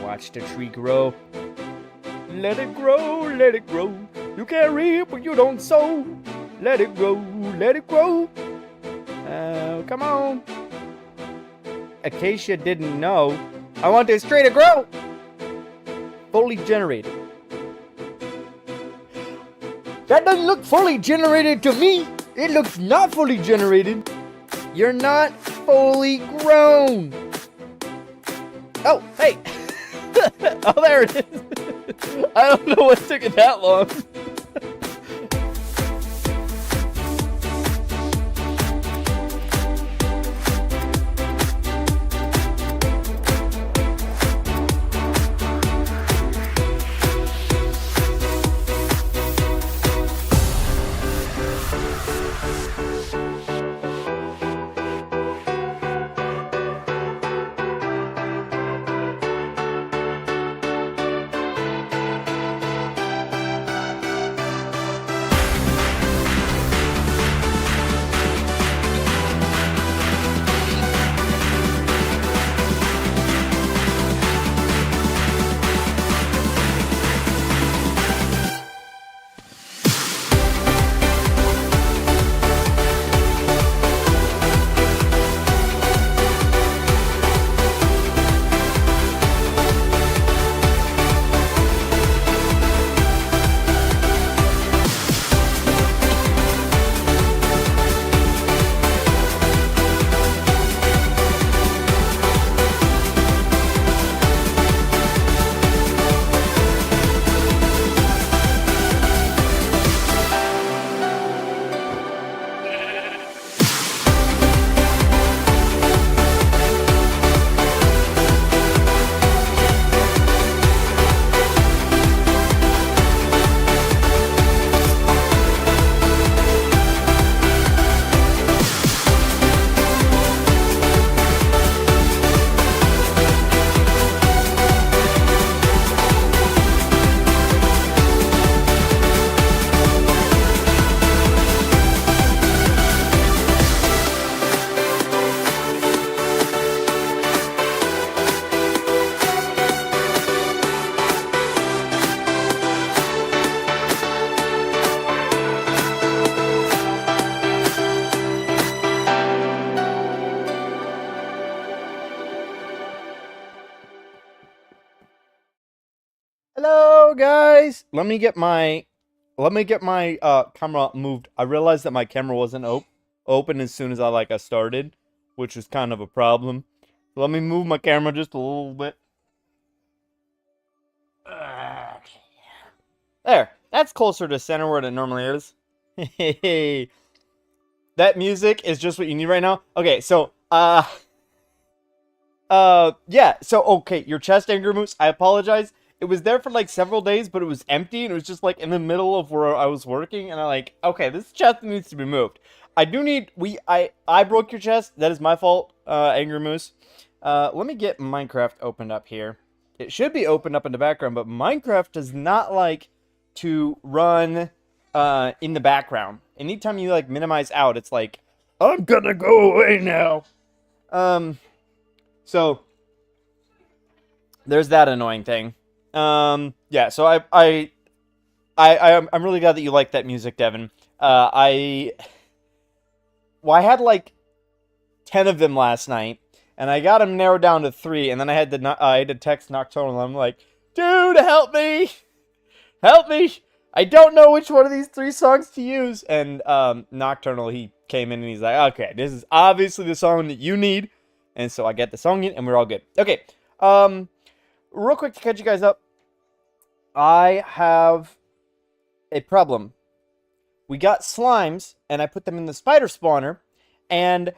watch the tree grow. Let it grow, let it grow. You can't reap what you don't sow. Let it grow, let it grow. Come on. Acacia didn't know. I want this tree to grow. Fully generated. That doesn't look fully generated to me. It looks not fully generated. You're not fully grown. Oh, hey. Oh, there it is. I don't know what took it that long. Hello guys. Let me get my camera moved. I realized that my camera wasn't open as soon as I started, which was kind of a problem. Let me move my camera just a little bit. There. That's closer to center where it normally is. Hey. That music is just what you need right now. Okay, so yeah, so okay, your chest, Angry Moose, I apologize. It was there for like several days, but it was empty, and it was just like in the middle of where I was working, and okay, this chest needs to be moved. I broke your chest. That is my fault, Angry Moose. Let me get Minecraft opened up here. It should be opened up in the background, but Minecraft does not like to run in the background. Anytime you like minimize out, it's like, I'm gonna go away now. So there's that annoying thing. Yeah, so I'm really glad that you like that music, Devin. I had like 10 of them last night, and I got them narrowed down to 3, and then I had to text Nocturnal, and I'm like, dude, help me! Help me! I don't know which one of these 3 songs to use. And Nocturnal, he came in and he's like, okay, this is obviously the song that you need. And so I get the song in, and we're all good. Okay, real quick to catch you guys up. I have a problem. We got slimes, and I put them in the spider spawner, and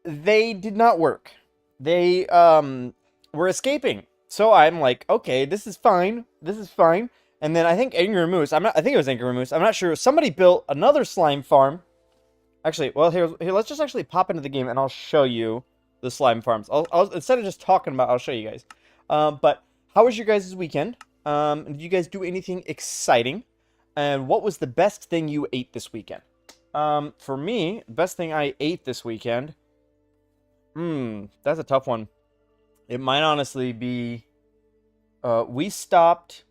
they did not work. They were escaping. So I'm like, okay, this is fine. This is fine. And then I think Angry Moose, I think it was Angry Moose, I'm not sure. Somebody built another slime farm. Actually, well, here, let's just actually pop into the game, and I'll show you the slime farms. I'll instead of just talking about, I'll show you guys. But how was your guys' weekend? Did you guys do anything exciting? And what was the best thing you ate this weekend? For me, best thing I ate this weekend. That's a tough one. It might honestly be We stopped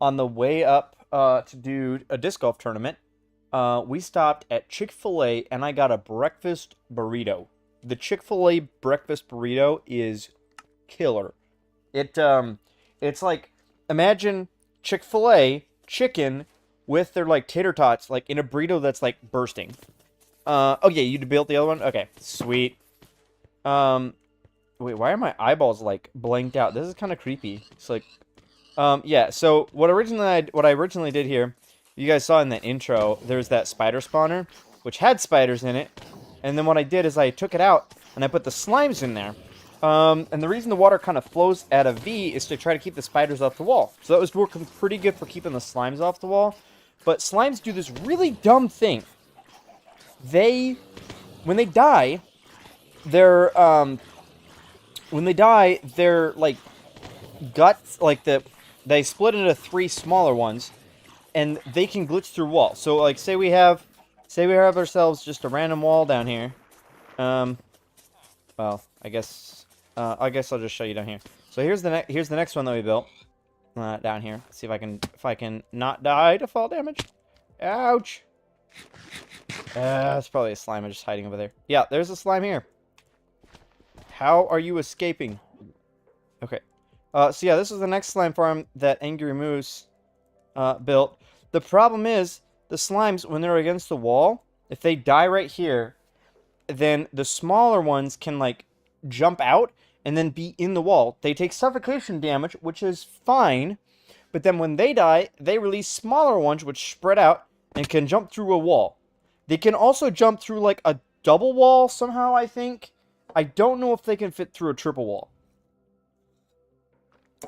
on the way up to do a disc golf tournament. We stopped at Chick-fil-A and I got a breakfast burrito. The Chick-fil-A breakfast burrito is killer. It's like, imagine Chick-fil-A chicken with their like tater tots like in a burrito that's like bursting. Okay, you built the other one? Okay, sweet. Wait, why are my eyeballs like blanked out? This is kind of creepy. It's like, yeah. So what I originally did here, you guys saw in the intro, there's that spider spawner, which had spiders in it, and then what I did is I took it out and I put the slimes in there. And the reason the water kind of flows at a V is to try to keep the spiders off the wall. So that was working pretty good for keeping the slimes off the wall. But slimes do this really dumb thing. When they die, their like guts, like they split into 3 smaller ones, and they can glitch through walls. So like, say we have ourselves just a random wall down here. Well, I guess I'll just show you down here. So here's the next one that we built down here. Let's see if I can not die to fall damage. Ouch. It's probably a slime just hiding over there. Yeah, there's a slime here. How are you escaping? Okay. So yeah, this is the next slime farm that Angry Moose built. The problem is, the slimes, when they're against the wall, if they die right here, then the smaller ones can, like, jump out and then be in the wall. They take suffocation damage, which is fine, but then when they die, they release smaller ones, which spread out and can jump through a wall. They can also jump through, like, a double wall somehow, I think. I don't know if they can fit through a triple wall.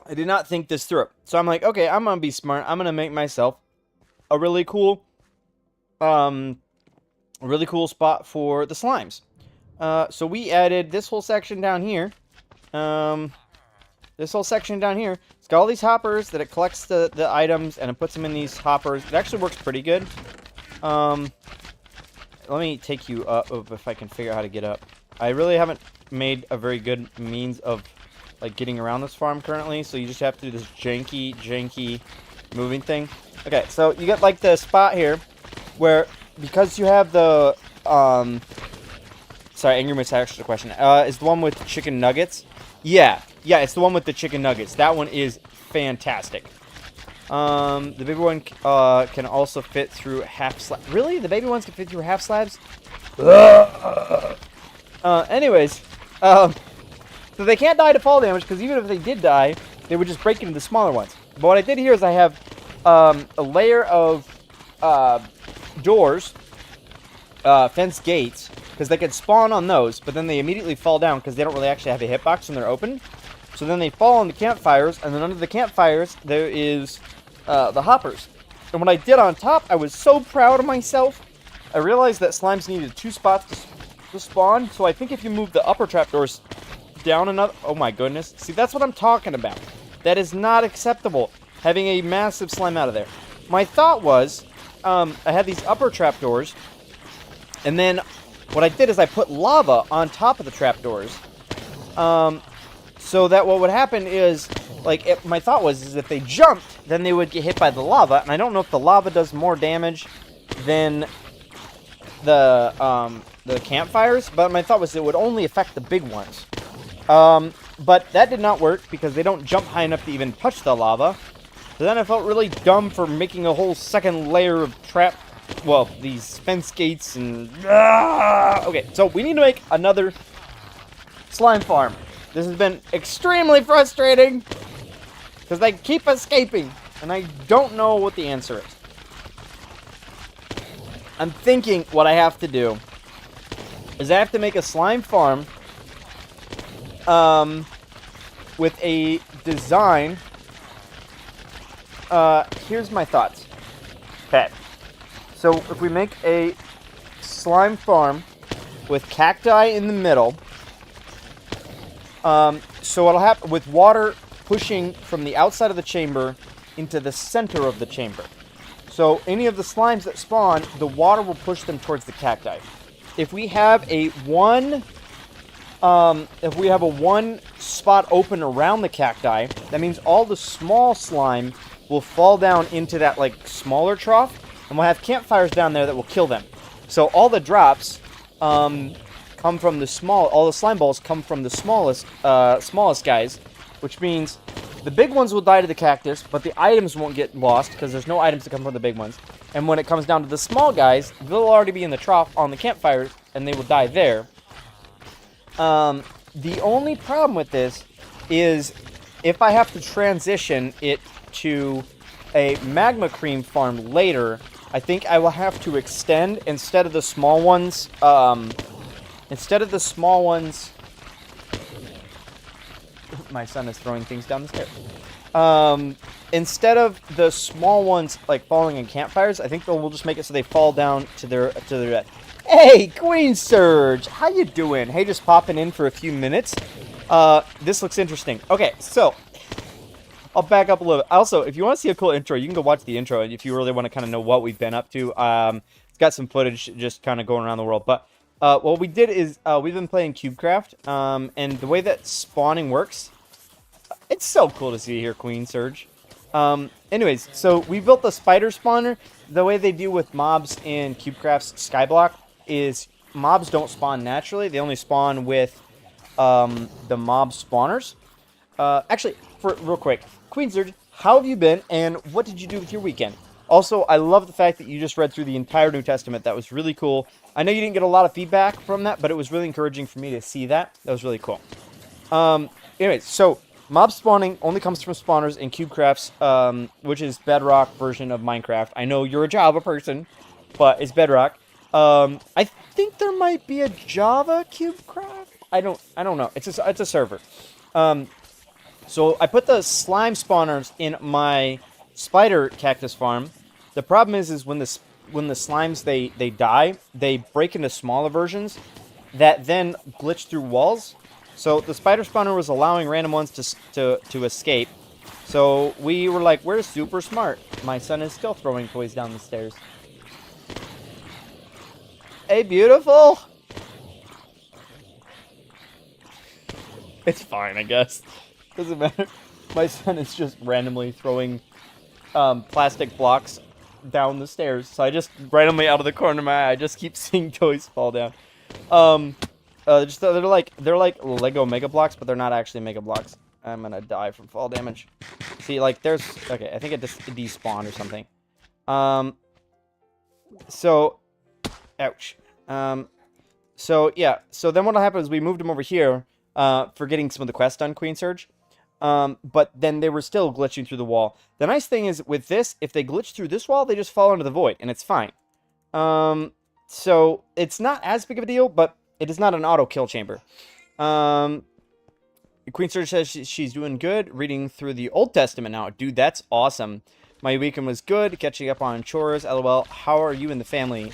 I did not think this through. So I'm like, okay, I'm going to be smart. I'm going to make myself a really cool spot for the slimes. So we added this whole section down here. This whole section down here. It's got all these hoppers that it collects the items and it puts them in these hoppers. It actually works pretty good. Let me take you up if I can figure out how to get up. I really haven't made a very good means of like getting around this farm currently, so you just have to do this janky moving thing. Okay, so you get like the spot here where, because you have the sorry, Angry Moose asked the question. Is the one with the chicken nuggets? Yeah, it's the one with the chicken nuggets. That one is fantastic. The baby one can also fit through half slab. Really? The baby ones can fit through half slabs? Anyways, so they can't die to fall damage, because even if they did die, they would just break into the smaller ones. But what I did here is I have a layer of doors, fence gates, because they can spawn on those, but then they immediately fall down because they don't really actually have a hitbox when they're open. So then they fall on the campfires, and then under the campfires there is the hoppers. And what I did on top, I was so proud of myself. I realized that slimes needed 2 spots to spawn, so I think if you move the upper trapdoors down another... Oh my goodness. See, that's what I'm talking about. That is not acceptable, having a massive slime out of there. My thought was, I had these upper trapdoors, and then what I did is I put lava on top of the trapdoors, so that what would happen is, like, my thought was, is if they jumped, then they would get hit by the lava, and I don't know if the lava does more damage than the campfires, but my thought was it would only affect the big ones. But that did not work because they don't jump high enough to even touch the lava. So then I felt really dumb for making a whole second layer of these fence gates and... Okay, so we need to make another slime farm. This has been extremely frustrating because they keep escaping and I don't know what the answer is. I'm thinking what I have to do is I have to make a slime farm with a design. Here's my thoughts. Okay. So if we make a slime farm with cacti in the middle, so what'll happen with water pushing from the outside of the chamber into the center of the chamber. So any of the slimes that spawn, the water will push them towards the cacti. If we have a 1 if we have a one spot open around the cacti, that means all the small slime will fall down into that, like, smaller trough, and we'll have campfires down there that will kill them. So all the drops, come from the all the slime balls come from the smallest guys, which means the big ones will die to the cactus, but the items won't get lost, because there's no items that come from the big ones. And when it comes down to the small guys, they'll already be in the trough on the campfires, and they will die there. The only problem with this is if I have to transition it to a magma cream farm later, I think I will have to extend instead of the small ones. My son is throwing things down the stairs. Instead of the small ones like falling in campfires, I think we'll just make it so they fall down to their death. Hey, Queen Surge, how you doing? Hey, just popping in for a few minutes. This looks interesting. Okay, so I'll back up a little bit. Also, if you want to see a cool intro, you can go watch the intro if you really want to kind of know what we've been up to. It's got some footage just kind of going around the world. But what we did is we've been playing CubeCraft, and the way that spawning works, it's so cool to see here, Queen Surge. Anyways, so we built the spider spawner. The way they deal with mobs in CubeCraft's Skyblock is mobs don't spawn naturally. They only spawn with the mob spawners. Actually, real quick, Queen Surge, how have you been, and what did you do with your weekend? Also, I love the fact that you just read through the entire New Testament. That was really cool. I know you didn't get a lot of feedback from that, but it was really encouraging for me to see that. That was really cool. Anyways, so mob spawning only comes from spawners in CubeCraft's, which is Bedrock version of Minecraft. I know you're a Java person, but it's Bedrock. I think there might be a Java CubeCraft. I don't know. It's a server. So I put the slime spawners in my spider cactus farm. The problem is when the slimes they die, they break into smaller versions that then glitch through walls. So the spider spawner was allowing random ones to escape. So we were like, we're super smart. My son is still throwing toys down the stairs. Hey, beautiful. It's fine, I guess. Doesn't matter. My son is just randomly throwing plastic blocks down the stairs. So I just randomly out of the corner of my eye, I just keep seeing toys fall down. They're like Lego Mega Blocks, but they're not actually Mega Blocks. I'm gonna die from fall damage. See, like there's okay. I think it just despawned or something. So, ouch. So yeah. So then what'll happen is we moved them over here. For getting some of the quests done, Queen Surge. But then they were still glitching through the wall. The nice thing is, with this, if they glitch through this wall, they just fall into the void, and it's fine. So it's not as big of a deal, but it is not an auto-kill chamber. Queen Surge says she's doing good, reading through the Old Testament now. Dude, that's awesome. My weekend was good, catching up on chores, lol. How are you and the family?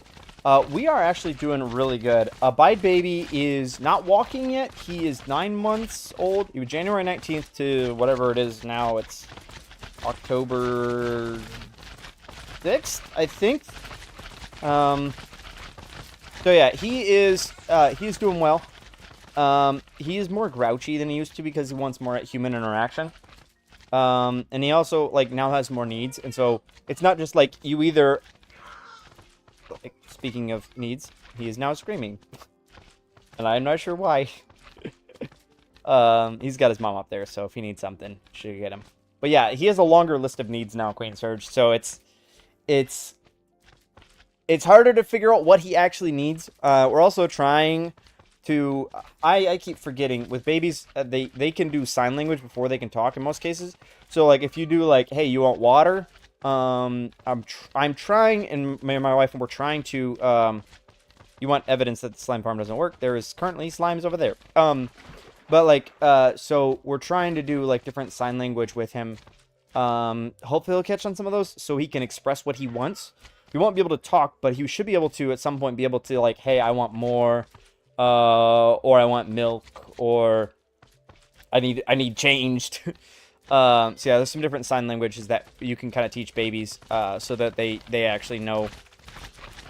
We are actually doing really good. Abide Baby is not walking yet. He is 9 months old. He was January 19th to whatever it is now. It's October 6th, I think. So yeah, he's doing well. He is more grouchy than he used to because he wants more human interaction. And he also, like, now has more needs. And so it's not just like you either... Like, speaking of needs, he is now screaming. And I'm not sure why. He's got his mom up there, so if he needs something, she'll get him. But yeah, he has a longer list of needs now, Queen Surge. So it's harder to figure out what he actually needs. We're also trying to... I keep forgetting, with babies, they can do sign language before they can talk in most cases. So, like, if you do, like, hey, you want water? I'm trying, and my wife and we're trying to, you want evidence that the slime farm doesn't work? There is currently slimes over there. But, like, so we're trying to do, like, different sign language with him. Hopefully he'll catch on some of those so he can express what he wants. He won't be able to talk, but he should be able to, at some point, be able to, like, hey, I want more, or I want milk, or I need changed. So yeah, there's some different sign languages that you can kind of teach babies, so that they actually know,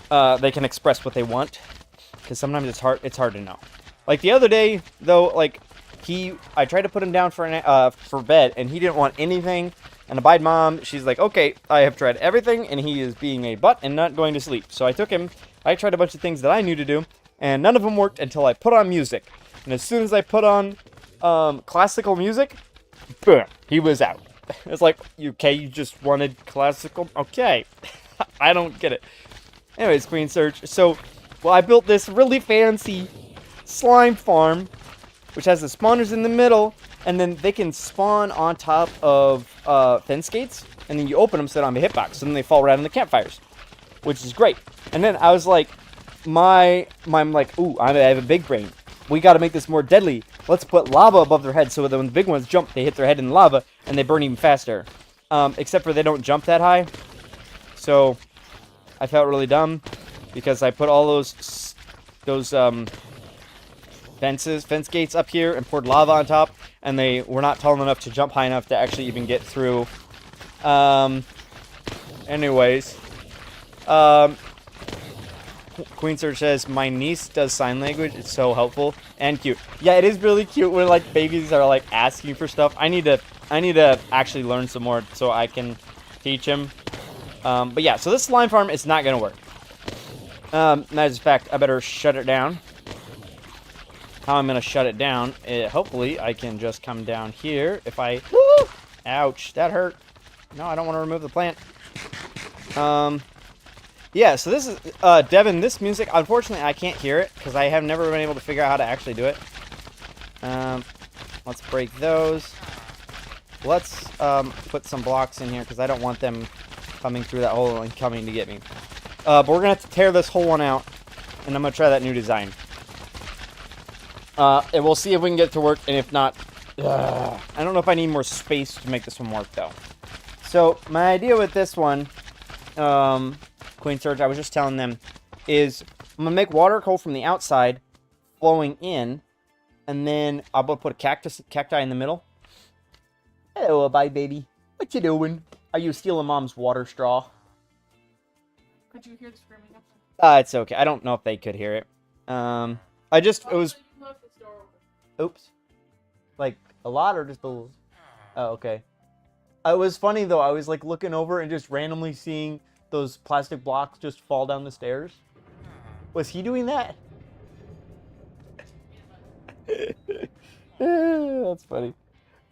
they can express what they want, because sometimes it's hard to know. Like the other day, though, like I tried to put him down for bed, and he didn't want anything. And Abide Mom, she's like, okay, I have tried everything, and he is being a butt and not going to sleep. So I took him. I tried a bunch of things that I knew to do, and none of them worked until I put on music. And as soon as I put on classical music, boom, he was out. It's like, okay, you just wanted classical? Okay. I don't get it. Anyways, Queen Surge. So, well, I built this really fancy slime farm, which has the spawners in the middle, and then they can spawn on top of fence gates, and then you open them, set on the hitbox, and then they fall right on the campfires, which is great. And then I was like, I'm like, ooh, I have a big brain. We got to make this more deadly. Let's put lava above their head so that when the big ones jump, they hit their head in lava, and they burn even faster. Except for they don't jump that high. So I felt really dumb because I put all those fence gates up here and poured lava on top, and they were not tall enough to jump high enough to actually even get through. Anyways, Queen Surge says, my niece does sign language. It's so helpful and cute. Yeah, it is really cute when like babies are like asking for stuff. I need to actually learn some more so I can teach him. But yeah, so this slime farm is not gonna work. As a fact, I better shut it down. How I'm gonna shut it down? Hopefully, I can just come down here. If I, woo! Ouch, that hurt. No, I don't want to remove the plant. Yeah, so this is, Devin, this music, unfortunately, I can't hear it, because I have never been able to figure out how to actually do it. Let's break those. Let's, put some blocks in here, because I don't want them coming through that hole and coming to get me. But we're gonna have to tear this whole one out, and I'm gonna try that new design. And we'll see if we can get it to work, and if not, I don't know if I need more space to make this one work, though. So, my idea with this one, Queen Surge, I was just telling them, is I'm going to make water cold from the outside, flowing in, and then I'm going to put a cacti in the middle. Hello, bye, baby. What you doing? Are you stealing Mom's water straw? Could you hear the screaming? It's okay. I don't know if they could hear it. It was... Oops. Like, a lot or just a little? Oh, okay. It was funny, though. I was, like, looking over and just randomly seeing those plastic blocks just fall down the stairs. Was he doing that? That's funny.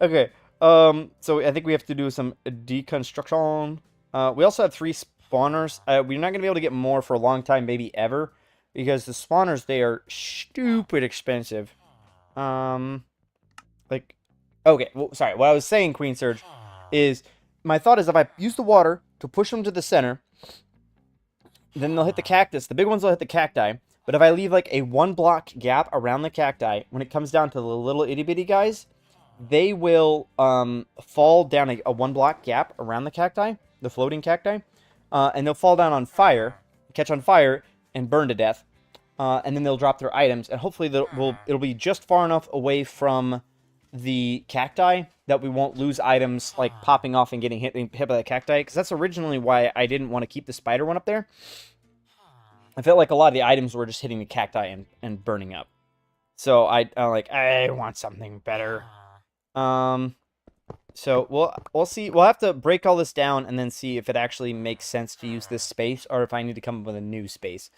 Okay. So I think we have to do some deconstruction. We also have 3 spawners. We're not going to be able to get more for a long time, maybe ever. Because the spawners, they are stupid expensive. Like, okay, well, sorry. What I was saying, Queen Surge, is my thought is if I use the water to push them to the center, then they'll hit the cactus. The big ones will hit the cacti. But if I leave like a 1-block gap around the cacti, when it comes down to the little itty bitty guys, they will fall down a 1-block gap around the cacti, the floating cacti, and they'll fall down on fire, catch on fire, and burn to death. And then they'll drop their items, and hopefully it'll be just far enough away from the cacti that we won't lose items like popping off and getting hit by the cacti, because that's originally why I didn't want to keep the spider one up there. I felt like a lot of the items were just hitting the cacti and burning up. So I want something better. So we'll see. We'll have to break all this down and then see if it actually makes sense to use this space or if I need to come up with a new space.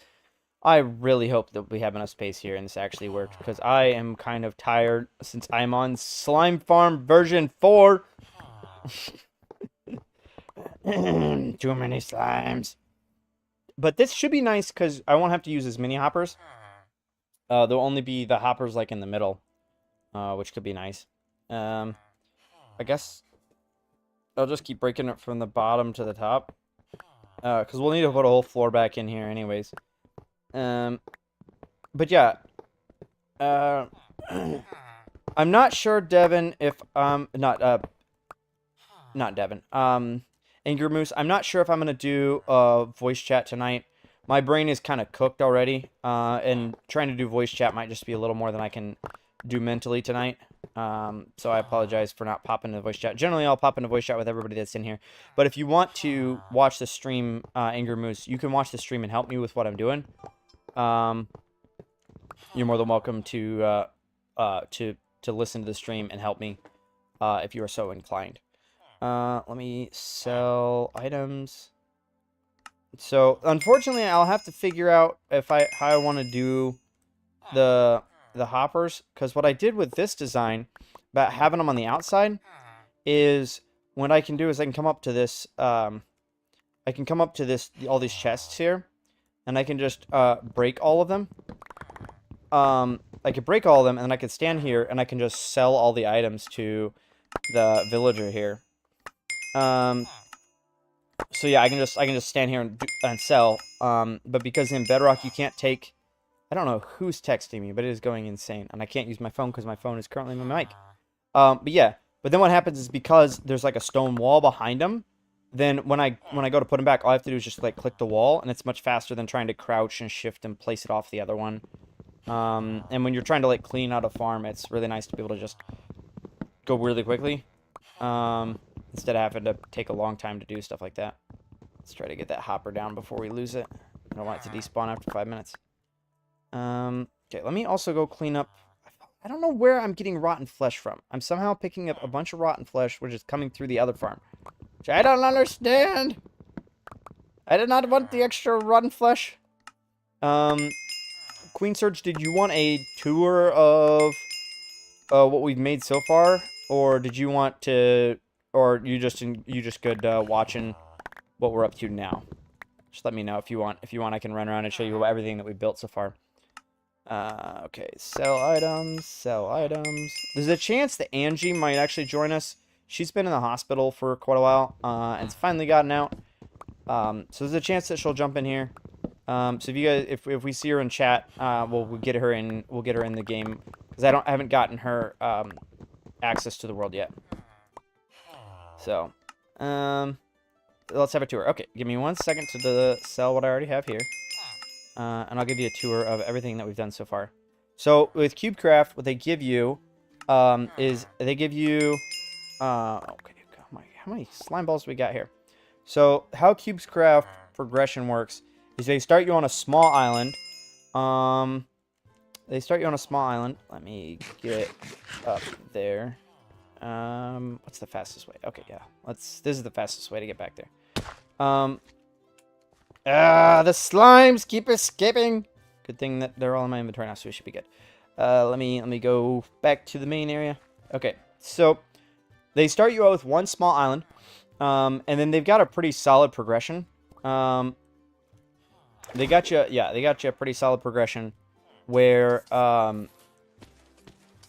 I really hope that we have enough space here and this actually works, because I am kind of tired since I'm on Slime Farm version 4. Too many slimes. But this should be nice because I won't have to use as many hoppers. There'll only be the hoppers like in the middle, which could be nice. I guess I'll just keep breaking it from the bottom to the top, because we'll need to put a whole floor back in here anyways. But yeah, I'm not sure, Devin, if not Devin, Angry Moose, I'm not sure if I'm gonna do voice chat tonight. My brain is kind of cooked already, and trying to do voice chat might just be a little more than I can do mentally tonight. So I apologize for not popping into voice chat. Generally, I'll pop into voice chat with everybody that's in here. But if you want to watch the stream, Angry Moose, you can watch the stream and help me with what I'm doing. you're more than welcome to listen to the stream and help me if you are so inclined. Let me sell items. So unfortunately, I'll have to figure out how I want to do the hoppers, because what I did with this design about having them on the outside is what I can do is I can come up to this all these chests here, and I can just break all of them. I could break all of them, and then I could stand here and I can just sell all the items to the villager here. So yeah, I can just stand here and sell. But because in Bedrock you can't take, I don't know who's texting me, but it is going insane, and I can't use my phone because my phone is currently my mic. But yeah, but then what happens is because there's like a stone wall behind them, then when I go to put them back, all I have to do is just like click the wall, and it's much faster than trying to crouch and shift and place it off the other one. And when you're trying to like clean out a farm, it's really nice to be able to just go really quickly. Instead of having to take a long time to do stuff like that. Let's try to get that hopper down before we lose it. I don't want it to despawn after 5 minutes. Okay, let me also go clean up. I don't know where I'm getting rotten flesh from. I'm somehow picking up a bunch of rotten flesh, which is coming through the other farm. Which I don't understand. I did not want the extra rotten flesh. Queen Surge, did you want a tour of what we've made so far? Or did you want to... Or you just good watching what we're up to now? Just let me know if you want. If you want, I can run around and show you everything that we've built so far. Okay, sell items, sell items. There's a chance that Angie might actually join us. She's been in the hospital for quite a while, and it's finally gotten out. So there's a chance that she'll jump in here. So if you guys, if we see her in chat, we'll get her in. We'll get her in the game because I haven't gotten her access to the world yet. So, let's have a tour. Okay, give me 1 second to sell what I already have here. And I'll give you a tour of everything that we've done so far. So, with CubeCraft, what they give you, is they give you, okay, how many slime balls do we got here? So, how CubeCraft progression works is they start you on a small island. They start you on a small island. Let me get up there. What's the fastest way? Okay, yeah. This is the fastest way to get back there. The slimes keep escaping. Good thing that they're all in my inventory now, so we should be good. Let me go back to the main area. Okay, so they start you out with one small island, and then they've got a pretty solid progression. They got you a pretty solid progression where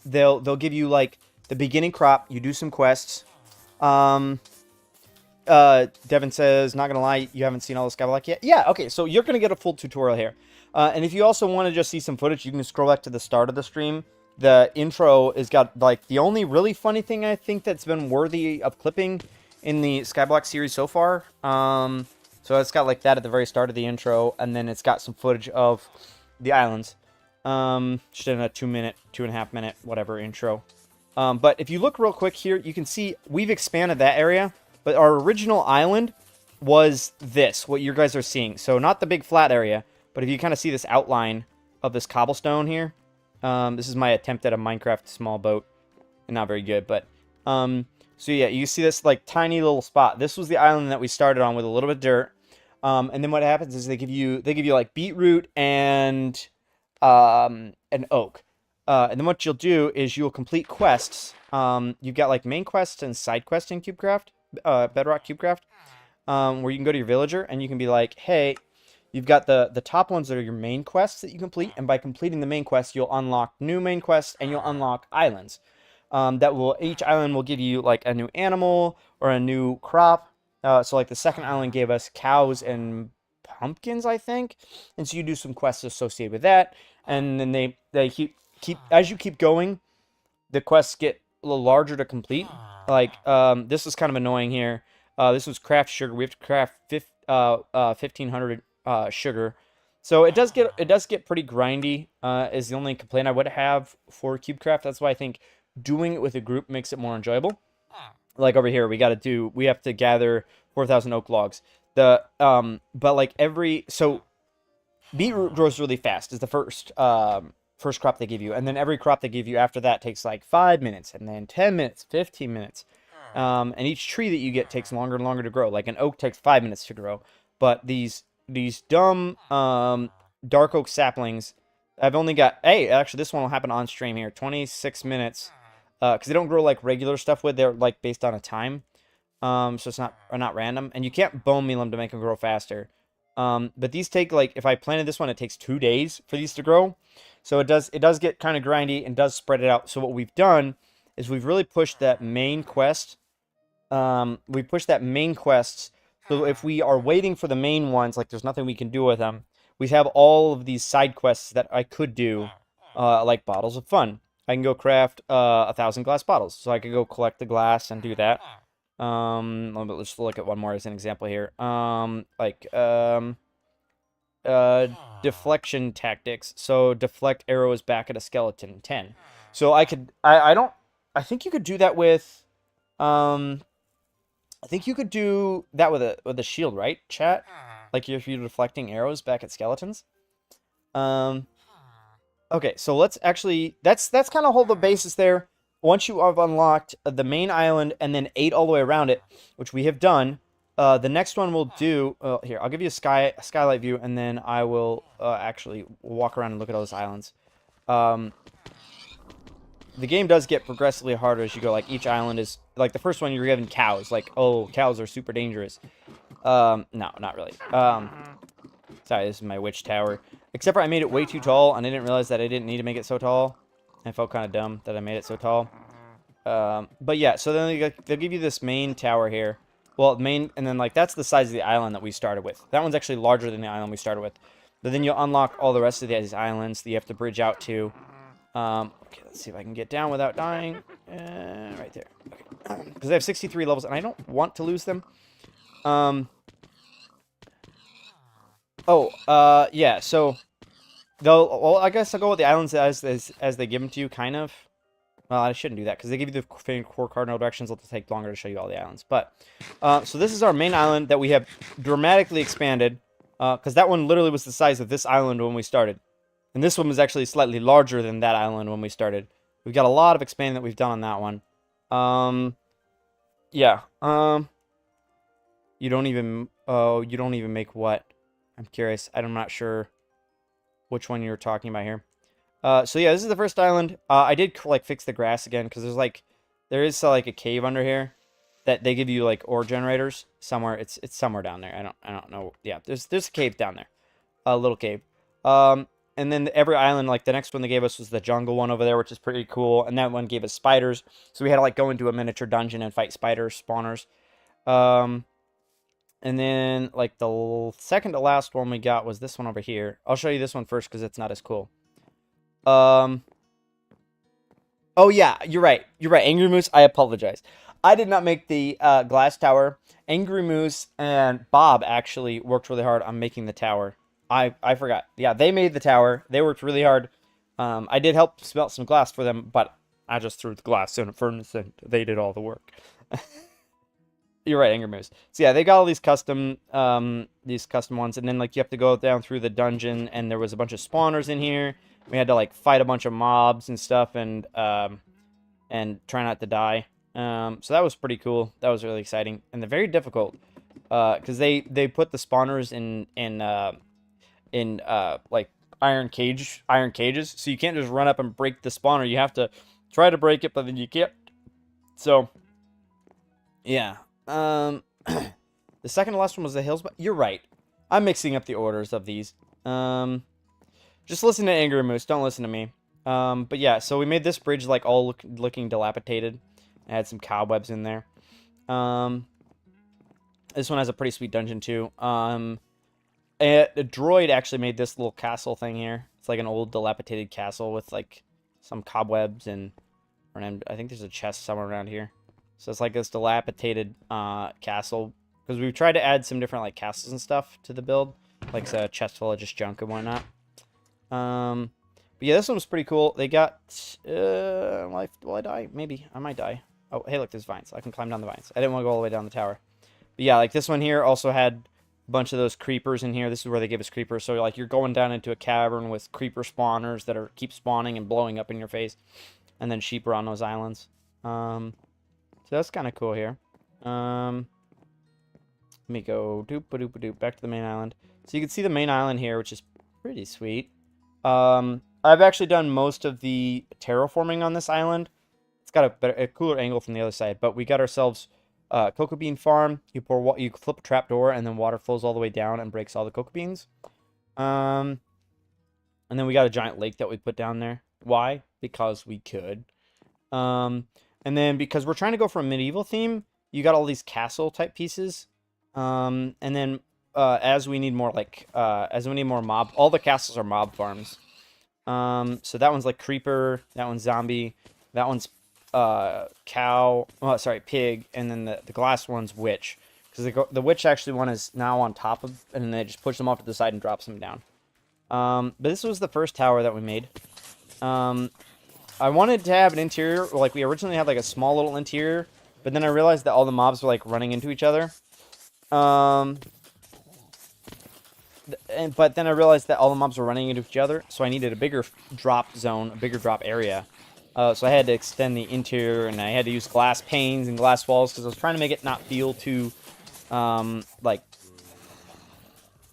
they'll give you like the beginning crop. You do some quests. Devin says, not gonna lie, you haven't seen all the Skyblock yet. Yeah, okay, so you're gonna get a full tutorial here. And if you also want to just see some footage, you can scroll back to the start of the stream. The intro has got like the only really funny thing I think that's been worthy of clipping in the Skyblock series so far. So it's got like that at the very start of the intro, and then it's got some footage of the islands. Just in a 2.5 minute, whatever intro. But if you look real quick here, you can see we've expanded that area, but our original island was this, what you guys are seeing. So not the big flat area, but if you kind of see this outline of this cobblestone here, this is my attempt at a Minecraft small boat. Not very good, but, so yeah, you see this like tiny little spot. This was the island that we started on with a little bit of dirt. And then what happens is they give you like beetroot and an oak. And then what you'll do is you'll complete quests. You've got like main quests and side quests in CubeCraft, Bedrock CubeCraft, where you can go to your villager and you can be like, hey, you've got the top ones that are your main quests that you complete, and by completing the main quest, you'll unlock new main quests and you'll unlock islands. Each island will give you like a new animal or a new crop. So like the second island gave us cows and pumpkins, I think, and so you do some quests associated with that, and then they keep as you keep going, the quests get a little larger to complete. Like this is kind of annoying here. This was craft sugar. We have to craft 1,500 sugar, so it does get pretty grindy. Is the only complaint I would have for CubeCraft. That's why I think doing it with a group makes it more enjoyable. Like over here, we have to gather 4,000 oak logs. But like so beetroot grows really fast is the first crop they give you, and then every crop they give you after that takes like 5 minutes, and then 10 minutes, 15 minutes. And each tree that you get takes longer and longer to grow. Like an oak takes 5 minutes to grow, but these dumb dark oak saplings, I've only got. Hey, actually, this one will happen on stream here. 26 minutes, because they don't grow like regular stuff would. They're like based on a time, so it's not random, and you can't bone meal them to make them grow faster. But these take like, if I planted this one, it takes 2 days for these to grow. So it does get kind of grindy and does spread it out. So what we've done is we've really pushed that main quest. We pushed that main quest. So if we are waiting for the main ones, like there's nothing we can do with them, we have all of these side quests that I could do, like Bottles of Fun. I can go craft 1,000 glass bottles. So I could go collect the glass and do that. Let's look at one more as an example here. Deflection tactics. So deflect arrows back at a skeleton. 10. So I think you could do that with, I think you could do that with a shield, right, chat? Like if you're deflecting arrows back at skeletons. Okay, so let's actually, that's kind of hold the basis there. Once you have unlocked the main island and then 8 all the way around it, which we have done, the next one we'll do, here, I'll give you a skylight view, and then I will actually walk around and look at all those islands. The game does get progressively harder as you go. Like, each island is, like, the first one you're given cows. Like, oh, cows are super dangerous. No, not really. Sorry, this is my witch tower. Except for I made it way too tall, and I didn't realize that I didn't need to make it so tall. I felt kind of dumb that I made it so tall. But yeah, so then they'll give you this main tower here. Well, and then, like, that's the size of the island that we started with. That one's actually larger than the island we started with. But then you'll unlock all the rest of these islands that you have to bridge out to. Okay, let's see if I can get down without dying. Right there. Okay. Because I have 63 levels, and I don't want to lose them. Yeah, so... Well, I guess I'll go with the islands as they give them to you, kind of. Well, I shouldn't do that, because they give you the core cardinal directions. It'll take longer to show you all the islands. But, so this is our main island that we have dramatically expanded. Because that one literally was the size of this island when we started. And this one was actually slightly larger than that island when we started. We've got a lot of expanding that we've done on that one. Yeah. You don't even make what? I'm curious. I'm not sure which one you're talking about here. So yeah, this is the first island. I did like fix the grass again because there is like a cave under here that they give you like ore generators somewhere. It's somewhere down there. I don't know. Yeah, there's a cave down there, a little cave. And then every island, like the next one they gave us was the jungle one over there, which is pretty cool. And that one gave us spiders, so we had to like go into a miniature dungeon and fight spider spawners. And then, like, the second to last one we got was this one over here. I'll show you this one first because it's not as cool. Oh, yeah, you're right. You're right, Angry Moose, I apologize. I did not make the glass tower. Angry Moose and Bob actually worked really hard on making the tower. I forgot. Yeah, they made the tower. They worked really hard. I did help smelt some glass for them, but I just threw the glass in a furnace and they did all the work. You're right, Angry Moose. So yeah, they got all these custom ones, and then like you have to go down through the dungeon, and there was a bunch of spawners in here. We had to like fight a bunch of mobs and stuff, and try not to die. So that was pretty cool. That was really exciting, and they're very difficult, because they put the spawners in like iron cages, so you can't just run up and break the spawner. You have to try to break it, but then you can't. So yeah. The second to last one was the hills, but you're right. I'm mixing up the orders of these. Just listen to Angry Moose, don't listen to me. But yeah, so we made this bridge like all looking dilapidated. I had some cobwebs in there. This one has a pretty sweet dungeon too. A droid actually made this little castle thing here. It's like an old dilapidated castle with like some cobwebs and I think there's a chest somewhere around here. So it's like this dilapidated castle. Because we've tried to add some different like castles and stuff to the build. Like a chest full of just junk and whatnot. But yeah, this one was pretty cool. They got... will I die? Maybe. I might die. Oh, hey, look, there's vines. I can climb down the vines. I didn't want to go all the way down the tower. But yeah, like this one here also had a bunch of those creepers in here. This is where they give us creepers. So like you're going down into a cavern with creeper spawners that are keep spawning and blowing up in your face, and then sheep are on those islands. So that's kind of cool here. Let me go doop back to the main island. So you can see the main island here, which is pretty sweet. I've actually done most of the terraforming on this island. It's got a cooler angle from the other side, but we got ourselves cocoa bean farm. You flip a trap door, and then water flows all the way down and breaks all the cocoa beans. And then we got a giant lake that we put down there. Why? Because we could. And then because we're trying to go for a medieval theme, you got all these castle type pieces. And then as we need more mob, all the castles are mob farms. So that one's like creeper, that one's zombie, that one's pig, and then the glass one's witch. Because the witch actually one is now on top of, and then they just push them off to the side and drops them down. But this was the first tower that we made. I wanted to have an interior, like we originally had like a small little interior, but then I realized that all the mobs were like running into each other. But then I realized that all the mobs were running into each other, so I needed a bigger drop zone, a bigger drop area. So I had to extend the interior, and I had to use glass panes and glass walls because I was trying to make it not feel too, like,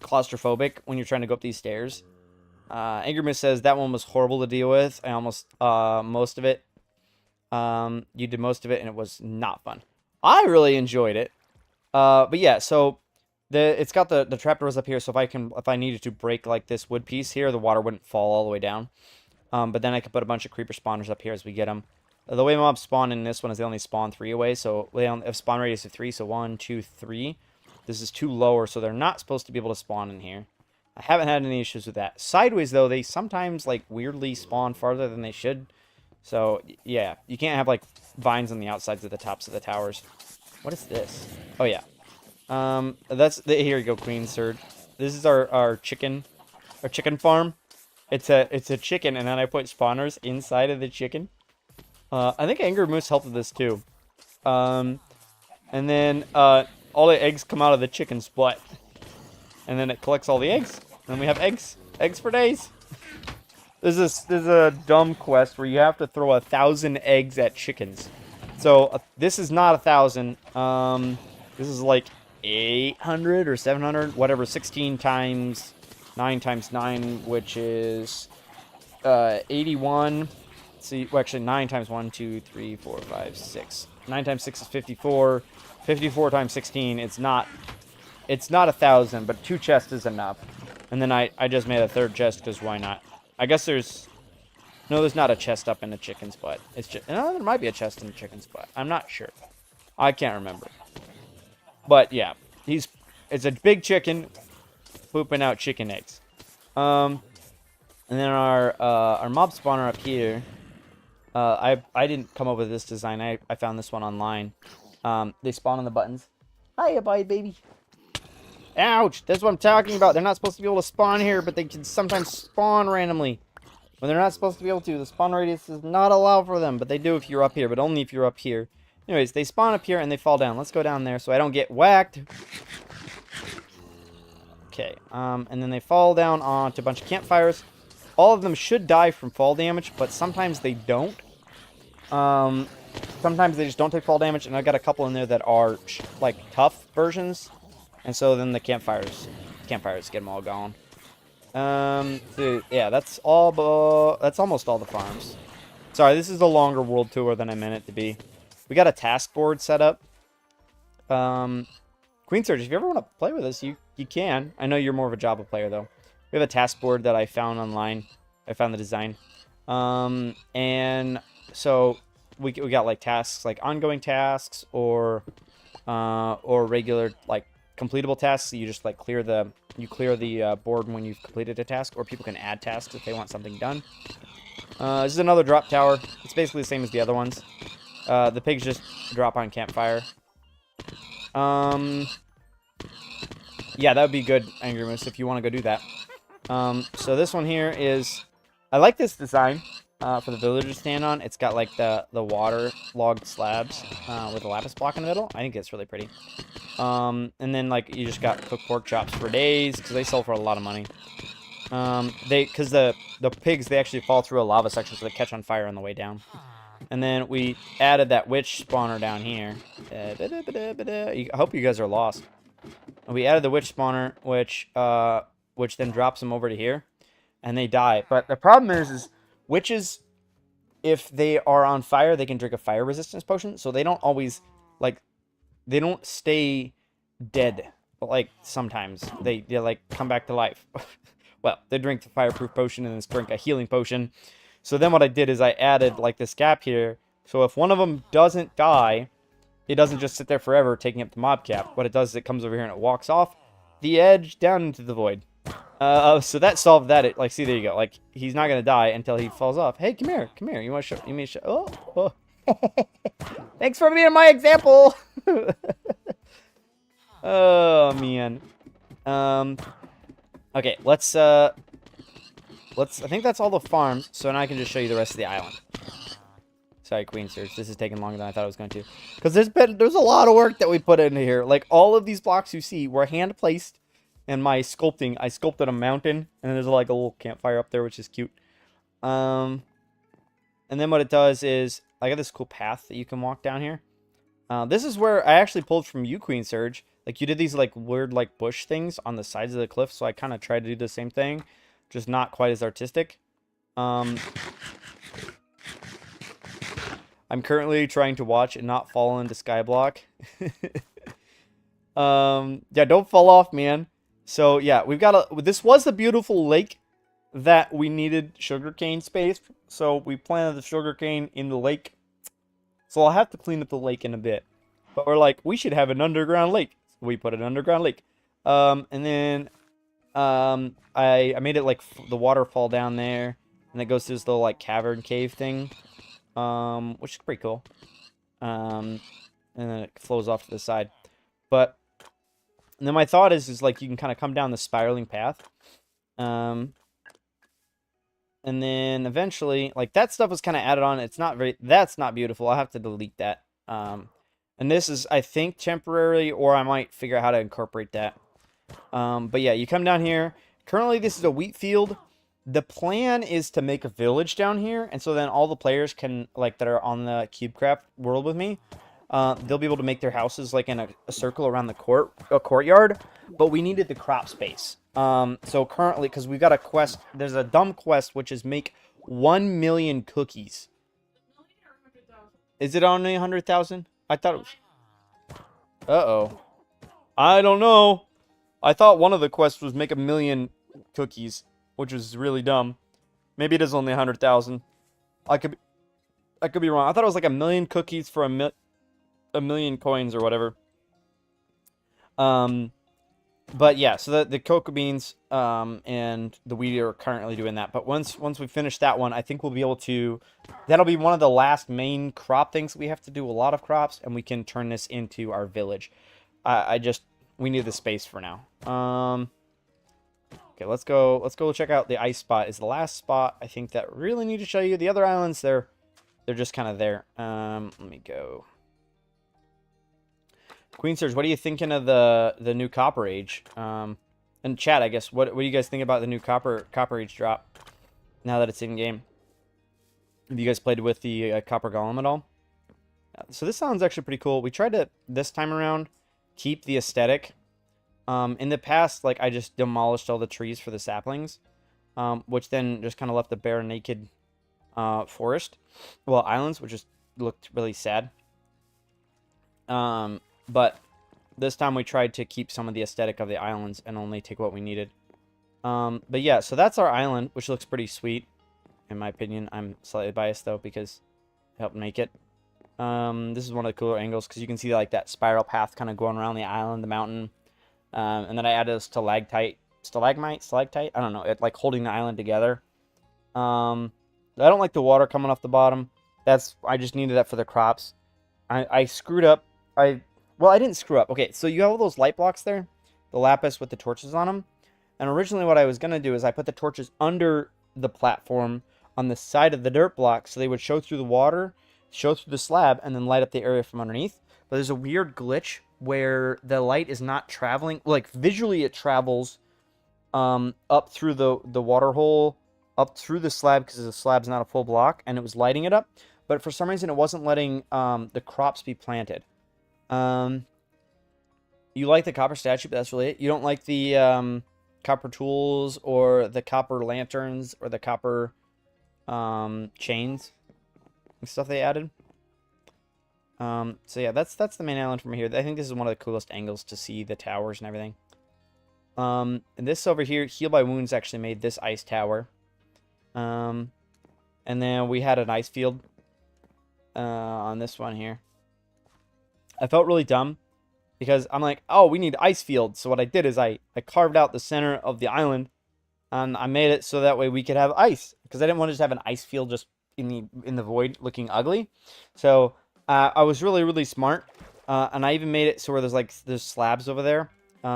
claustrophobic when you're trying to go up these stairs. Angry Moose says that one was horrible to deal with. I almost, most of it. You did most of it, and it was not fun. I really enjoyed it. But yeah, so it's got the trapdoors up here, so if I needed to break like this wood piece here, the water wouldn't fall all the way down. But then I could put a bunch of creeper spawners up here as we get them. The way mobs spawn in this one is they only spawn 3 away, so they have spawn radius of 3, so 1, 2, 3. This is 2 lower, so they're not supposed to be able to spawn in here. I haven't had any issues with that. Sideways, though, they sometimes, like, weirdly spawn farther than they should. So, yeah, you can't have, like, vines on the outsides of the tops of the towers. What is this? Oh, yeah. Here you go, Queen Surd. This is our chicken farm. It's a chicken, and then I put spawners inside of the chicken. I think Angry Moose helped with this, too. And then, all the eggs come out of the chicken's butt. And then it collects all the eggs. And then we have eggs. Eggs for days. There's a dumb quest where you have to throw 1,000 eggs at chickens. So this is not 1,000. This is like 800 or 700, whatever. 16 times 9 times 9, which is 81. See, well, actually 9 times 1, 2, 3, 4, 5, 6. 9 times 6 is 54. 54 times 16. It's not 1,000, but 2 chests is enough. And then I just made a 3rd chest because why not? I guess there's not a chest up in the chicken's butt. It's just, no, there might be a chest in the chicken's butt. I'm not sure. I can't remember. But yeah, it's a big chicken pooping out chicken eggs. And then our mob spawner up here. I didn't come up with this design. I found this one online. They spawn on the buttons. Hiya, bye, baby. Ouch! That's what I'm talking about. They're not supposed to be able to spawn here, but they can sometimes spawn randomly. When they're not supposed to be able to. The spawn radius does not allow for them, but they do if you're up here, but only if you're up here. Anyways, they spawn up here and they fall down. Let's go down there so I don't get whacked. Okay, and then they fall down onto a bunch of campfires. All of them should die from fall damage, but sometimes they don't. Sometimes they just don't take fall damage, and I've got a couple in there that are, like, tough versions. And so then the campfires get them all gone. So, yeah, that's almost all the farms. Sorry, this is a longer world tour than I meant it to be. We got a task board set up. Queen Surge, if you ever want to play with us, you can. I know you're more of a Java player, though. We have a task board that I found online. I found the design. And so we got, like, tasks, like ongoing tasks or regular, like, completable tasks. You just, like, clear the board when you've completed a task, or people can add tasks if they want something done. This is another drop tower. It's basically the same as the other ones. The pigs just drop on campfire. Yeah, that would be good, Angry Moose, if you want to go do that. So this one here is... I like this design. for the villager to stand on. It's got like the water logged slabs with a lapis block in the middle. I think it's really pretty. And then like you just got cooked pork chops for days because they sell for a lot of money. Because the pigs, they actually fall through a lava section, so they catch on fire on the way down. And then we added that witch spawner down here. I hope you guys are lost. We added the witch spawner, which then drops them over to here, and they die. But the problem is witches, if they are on fire, they can drink a fire resistance potion, so they don't always, like, they don't stay dead. But, like, sometimes they like, come back to life. Well, they drink the fireproof potion and then drink a healing potion. So then what I did is I added, like, this gap here. So if one of them doesn't die, it doesn't just sit there forever taking up the mob cap. What it does is it comes over here and it walks off the edge down into the void. So that solved that. Like, see, there you go. Like, he's not going to die until he falls off. Hey, come here. Come here. You want to show? You mean show? Oh. Thanks for being my example. Oh, man. Okay, I think that's all the farms, so now I can just show you the rest of the island. Sorry, Queen Surge, this is taking longer than I thought it was going to. Because there's a lot of work that we put into here. Like, all of these blocks you see were hand-placed, and my sculpting, I sculpted a mountain, and there's like a little campfire up there, which is cute. And then what it does is, I got this cool path that you can walk down here. This is where I actually pulled from you, Queen Surge. Like, you did these, like, weird, like, bush things on the sides of the cliff, so I kind of tried to do the same thing, just not quite as artistic. I'm currently trying to watch and not fall into Skyblock. Yeah, don't fall off, man. So, yeah, this was a beautiful lake that we needed sugarcane space, so we planted the sugarcane in the lake. So I'll have to clean up the lake in a bit. But we're like, we should have an underground lake. We put an underground lake. And then I made it like the water fall down there. And it goes to this little like cavern cave thing. Which is pretty cool. And then it flows off to the side. And then my thought is like you can kind of come down the spiraling path. And then eventually, like that stuff was kind of added on. That's not beautiful. I'll have to delete that. And this is, I think, temporary, or I might figure out how to incorporate that. But yeah, you come down here. Currently, this is a wheat field. The plan is to make a village down here, and so then all the players can, like, that are on the CubeCraft world with me, they'll be able to make their houses, like, in a circle around the courtyard, but we needed the crop space. So currently, because we've got a quest, there's a dumb quest, which is make 1 million cookies. Is it only 100,000? I thought it was... Uh-oh. I don't know. I thought one of the quests was make 1 million cookies, which was really dumb. Maybe it is only 100,000. I could be wrong. I thought it was like 1 million cookies for a million coins or whatever. But yeah, so the cocoa beans and the wheat are currently doing that. But once we finish that one, I think we'll be able to... That'll be one of the last main crop things. We have to do a lot of crops, and we can turn this into our village. We need the space for now. Okay, let's go check out the ice spot. Is the last spot I think that really need to show you. The other islands, they're just kind of there. Let me go. Queen Surge, what are you thinking of the new Copper Age? And chat, I guess, what do you guys think about the new Copper Age drop now that it's in game? Have you guys played with the Copper Golem at all? So this sounds actually pretty cool. We tried to this time around keep the aesthetic. In the past, like I just demolished all the trees for the saplings, which then just kind of left the bare, naked forest, well, islands, which just looked really sad. But this time we tried to keep some of the aesthetic of the islands and only take what we needed. But yeah, so that's our island, which looks pretty sweet, in my opinion. I'm slightly biased though because it helped make it. This is one of the cooler angles because you can see like that spiral path kind of going around the island, the mountain. And then I added a stalagmite, I don't know, it like holding the island together. I don't like the water coming off the bottom. I just needed that for the crops. I screwed up. Well, I didn't screw up. Okay, so you have all those light blocks there, the lapis with the torches on them. And originally what I was going to do is I put the torches under the platform on the side of the dirt block, so they would show through the water, show through the slab, and then light up the area from underneath. But there's a weird glitch where the light is not traveling. Like, visually it travels up through the water hole, up through the slab, because the slab's not a full block, and it was lighting it up. But for some reason, it wasn't letting the crops be planted. You like the copper statue, but that's really it. You don't like the copper tools or the copper lanterns or the copper chains and stuff they added. So yeah, that's the main island from here. I think this is one of the coolest angles to see the towers and everything. And this over here, Heal by Wounds, actually made this ice tower. And then we had an ice field on this one here. I felt really dumb because I'm like, oh, we need ice field. So what I did is I carved out the center of the island and I made it so that way we could have ice, because I didn't want to just have an ice field just in the void looking ugly. So I was really, really smart. And I even made it so where there's slabs over there.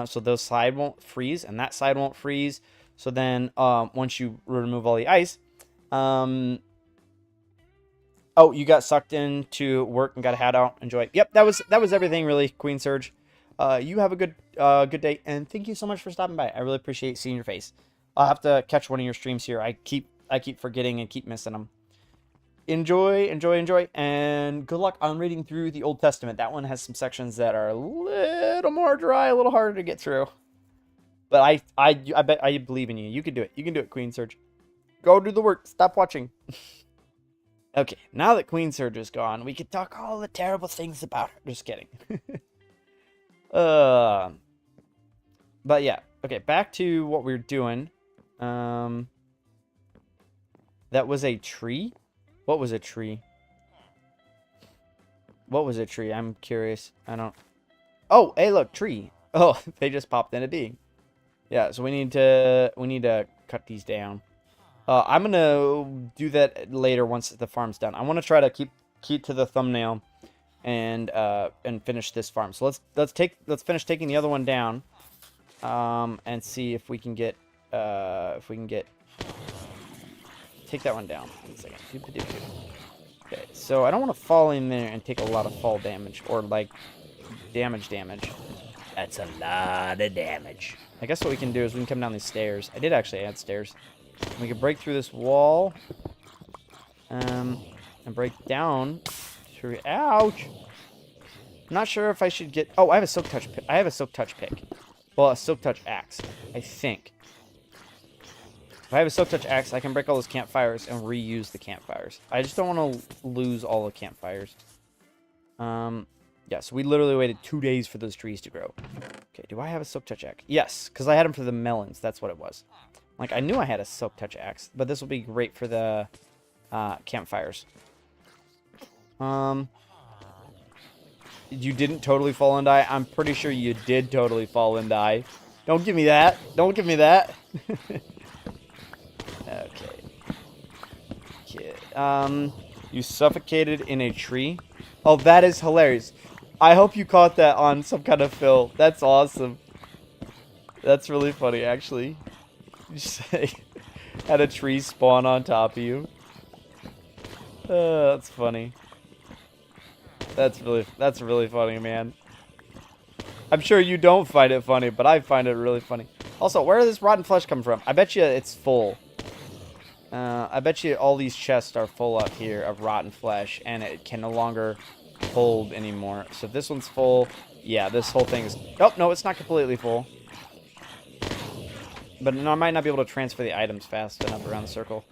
So those side won't freeze and that side won't freeze. So then once you remove all the ice, oh, you got sucked into work and got a hat out. Enjoy. Yep, that was everything really, Queen Surge. You have a good day, and thank you so much for stopping by. I really appreciate seeing your face. I'll have to catch one of your streams here. I keep forgetting and keep missing them. Enjoy, and good luck on reading through the Old Testament. That one has some sections that are a little more dry, a little harder to get through. But I bet I believe in you. You can do it. You can do it, Queen Surge. Go do the work. Stop watching. Okay, now that Queen Surge is gone, we can talk all the terrible things about her. Just kidding. But yeah. Okay, back to what we were doing. That was a tree? What was a tree? What was a tree? I'm curious. I don't... Oh, hey, look, tree. Oh, they just popped into being. Yeah, so we need to cut these down. I'm gonna do that later once the farm's done. I want to try to keep to the thumbnail and finish this farm. So let's finish taking the other one down, and see if we can get take that one down. 1 second. Okay, so I don't want to fall in there and take a lot of fall damage or like damage. That's a lot of damage. I guess what we can do is we can come down these stairs. I did actually add stairs. We can break through this wall, and break down through. Ouch! I'm not sure if I should get. Oh, I have a silk touch. I have a silk touch pick. Well, a silk touch axe, I think. If I have a silk touch axe, I can break all those campfires and reuse the campfires. I just don't want to lose all the campfires. Yeah, so we literally waited 2 days for those trees to grow. Okay, do I have a silk touch axe? Yes, because I had them for the melons. That's what it was. Like, I knew I had a silk touch axe, but this will be great for the campfires. You didn't totally fall and die? I'm pretty sure you did totally fall and die. Don't give me that. Don't give me that. Okay. You suffocated in a tree? Oh, that is hilarious. I hope you caught that on some kind of fill. That's awesome. That's really funny, actually. You say, had a tree spawn on top of you. That's funny. That's really funny, man. I'm sure you don't find it funny, but I find it really funny. Also, where does this rotten flesh come from? I bet you it's full. I bet you all these chests are full up here of rotten flesh, and it can no longer hold anymore. So if this one's full, yeah, this whole thing is... Oh, no, it's not completely full. But no, I might not be able to transfer the items fast enough around the circle.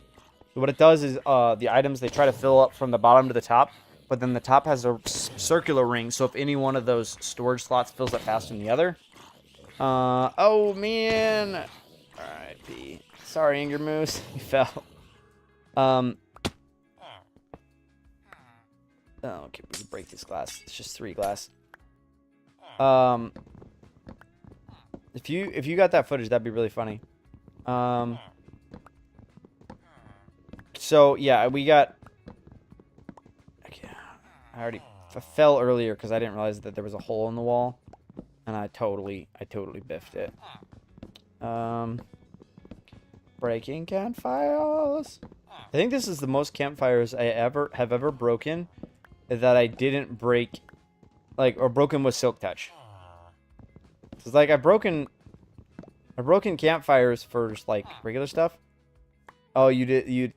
What it does is the items, they try to fill up from the bottom to the top, but then the top has a circular ring, so if any one of those storage slots fills up faster than the other... oh, man! R.I.P. Sorry, Anger Moose. You fell. Oh, okay, we can break this glass. It's just 3 glass. If you got that footage, that'd be really funny. So yeah, we got. I fell earlier because I didn't realize that there was a hole in the wall, and I totally biffed it. Breaking campfires. I think this is the most campfires I have ever broken that I didn't break, like, or broken with silk touch. It's like I've broken campfires for just like regular stuff. Oh, you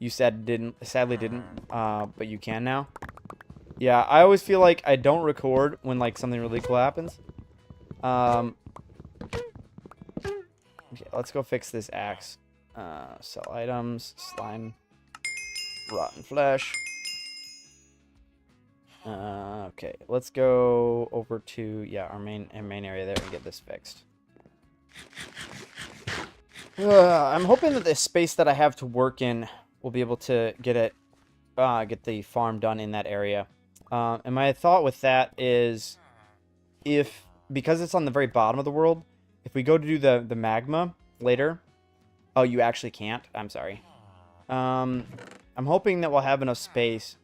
sadly didn't, but you can now. Yeah, I always feel like I don't record when like something really cool happens. Okay, let's go fix this axe. Sell items, slime, rotten flesh. Okay, let's go over to our main area there and get this fixed. I'm hoping that the space that I have to work in will be able to get the farm done in that area. And my thought with that is, because it's on the very bottom of the world, if we go to do the magma later. Oh, you actually can't? I'm sorry. I'm hoping that we'll have enough space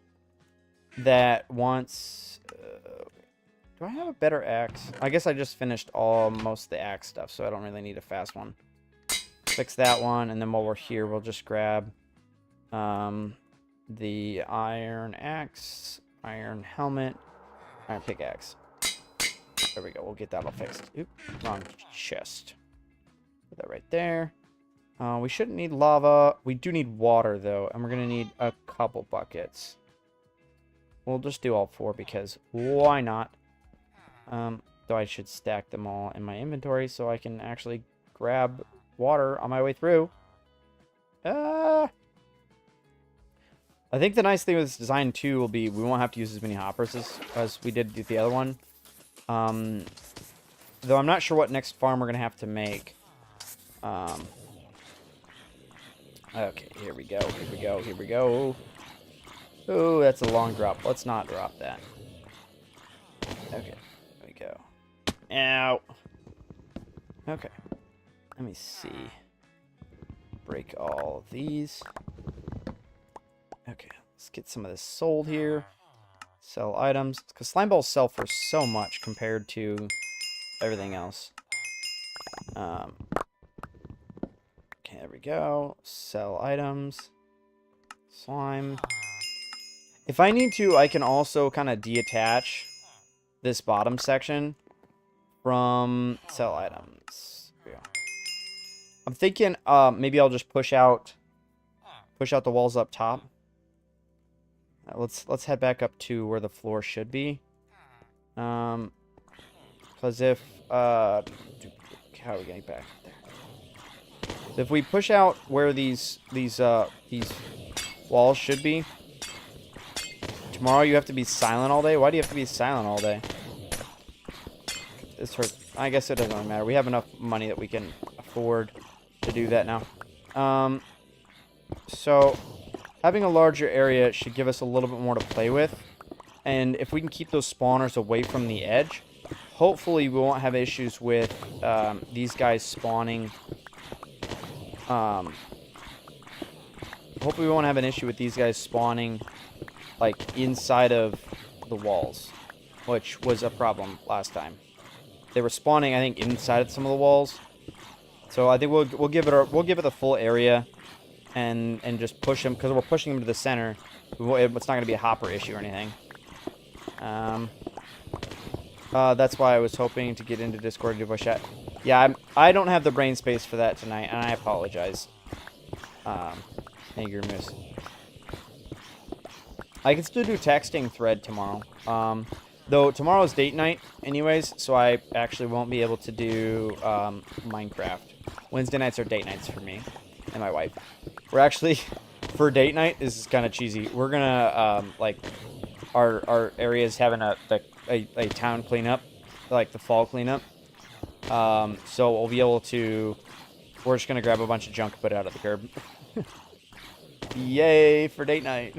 that once... do I have a better axe? I guess I just finished most of the axe stuff, so I don't really need a fast one. Fix that one, and then while we're here, we'll just grab the iron axe, iron helmet, iron pickaxe. There we go. We'll get that all fixed. Oop, wrong chest. Put that right there. We shouldn't need lava. We do need water, though, and we're going to need a couple buckets. We'll just do all 4 because why not? Though I should stack them all in my inventory so I can actually grab water on my way through. I think the nice thing with this design, too, will be we won't have to use as many hoppers as we did with the other one. Though I'm not sure what next farm we're going to have to make. Okay, here we go, here we go, here we go. Oh, that's a long drop. Let's not drop that. Okay, there we go. Ow. Okay, let me see. Break all of these. Okay, let's get some of this sold here. Sell items, because slime balls sell for so much compared to everything else. Okay, there we go. Sell items. Slime. If I need to, I can also kind of detach this bottom section from sell items. Here we go. I'm thinking maybe I'll just push out the walls up top. Let's head back up to where the floor should be. Because if how are we getting back there? So if we push out where these walls should be, tomorrow you have to be silent all day. Why do you have to be silent all day? This hurts. I guess it doesn't really matter. We have enough money that we can afford to do that now. So having a larger area should give us a little bit more to play with. And if we can keep those spawners away from the edge, hopefully we won't have issues with these guys spawning. Hopefully we won't have an issue with these guys spawning like inside of the walls, which was a problem last time. They were spawning, I think, inside of some of the walls. So I think we'll give it the full area. And just push them, because we're pushing them to the center. It's not going to be a hopper issue or anything. That's why I was hoping to get into Discord to do a chat. Yeah, I don't have the brain space for that tonight, and I apologize. Angry Moose. I can still do texting thread tomorrow. Though tomorrow's date night anyways, so I actually won't be able to do Minecraft. Wednesday nights are date nights for me and my wife. We're actually, for date night, this is kind of cheesy. We're gonna, like, our area is having a town cleanup, like the fall cleanup. So we'll be able to, we're just gonna grab a bunch of junk and put it out at the curb. Yay for date night.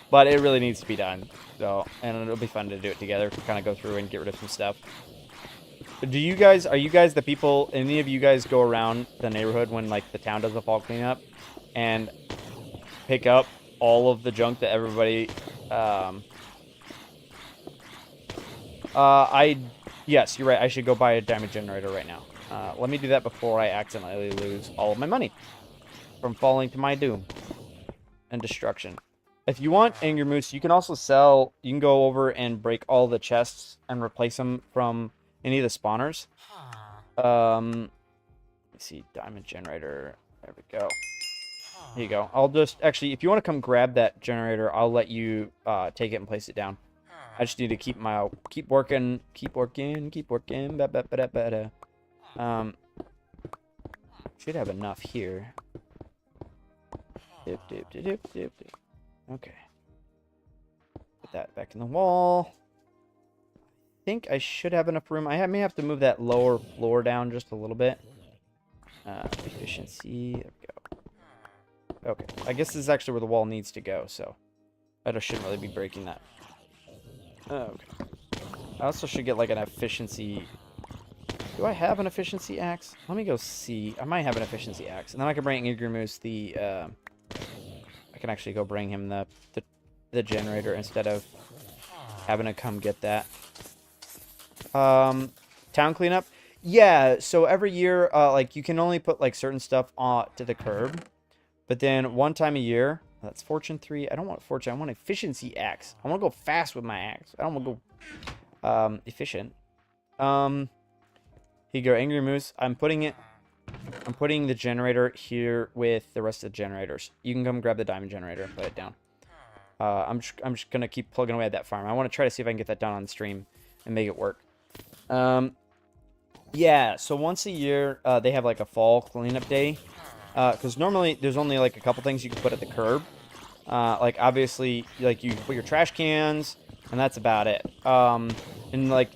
But it really needs to be done. So, and it'll be fun to do it together, kind of go through and get rid of some stuff. Are you guys the people, any of you guys go around the neighborhood when, like, the town does a fall cleanup and pick up all of the junk that everybody, yes, you're right, I should go buy a diamond generator right now. Let me do that before I accidentally lose all of my money. from falling to my doom and destruction. If you want Angry Moose, you can also sell. You can go over and break all the chests and replace them from any of the spawners. Let's see, diamond generator. There we go. Here you go. I'll just actually, if you want to come grab that generator, I'll let you take it and place it down. I just need to keep working. Should have enough here. Okay. Put that back in the wall. I think I should have enough room. I may have to move that lower floor down just a little bit. Efficiency. There we go. Okay. I guess this is actually where the wall needs to go, so I just shouldn't really be breaking that. Okay. I also should get like an efficiency. Do I have an efficiency axe? Let me go see. I might have an efficiency axe, and then I can bring Angry Moose the. I can actually go bring him the generator instead of having to come get that. Town cleanup. Yeah. So every year, like you can only put like certain stuff to the curb, but then one time a year. That's Fortune 3. I don't want Fortune. I want efficiency axe. I want to go fast with my axe. I don't want to go efficient. Here you go, Angry Moose. I'm putting the generator here with the rest of the generators. You can come grab the diamond generator and put it down. I'm just gonna keep plugging away at that farm. I want to try to see if I can get that done on stream and make it work. Yeah. So once a year, they have like a fall cleanup day. Because normally there's only like a couple things you can put at the curb. Like obviously, like you put your trash cans, and that's about it. And like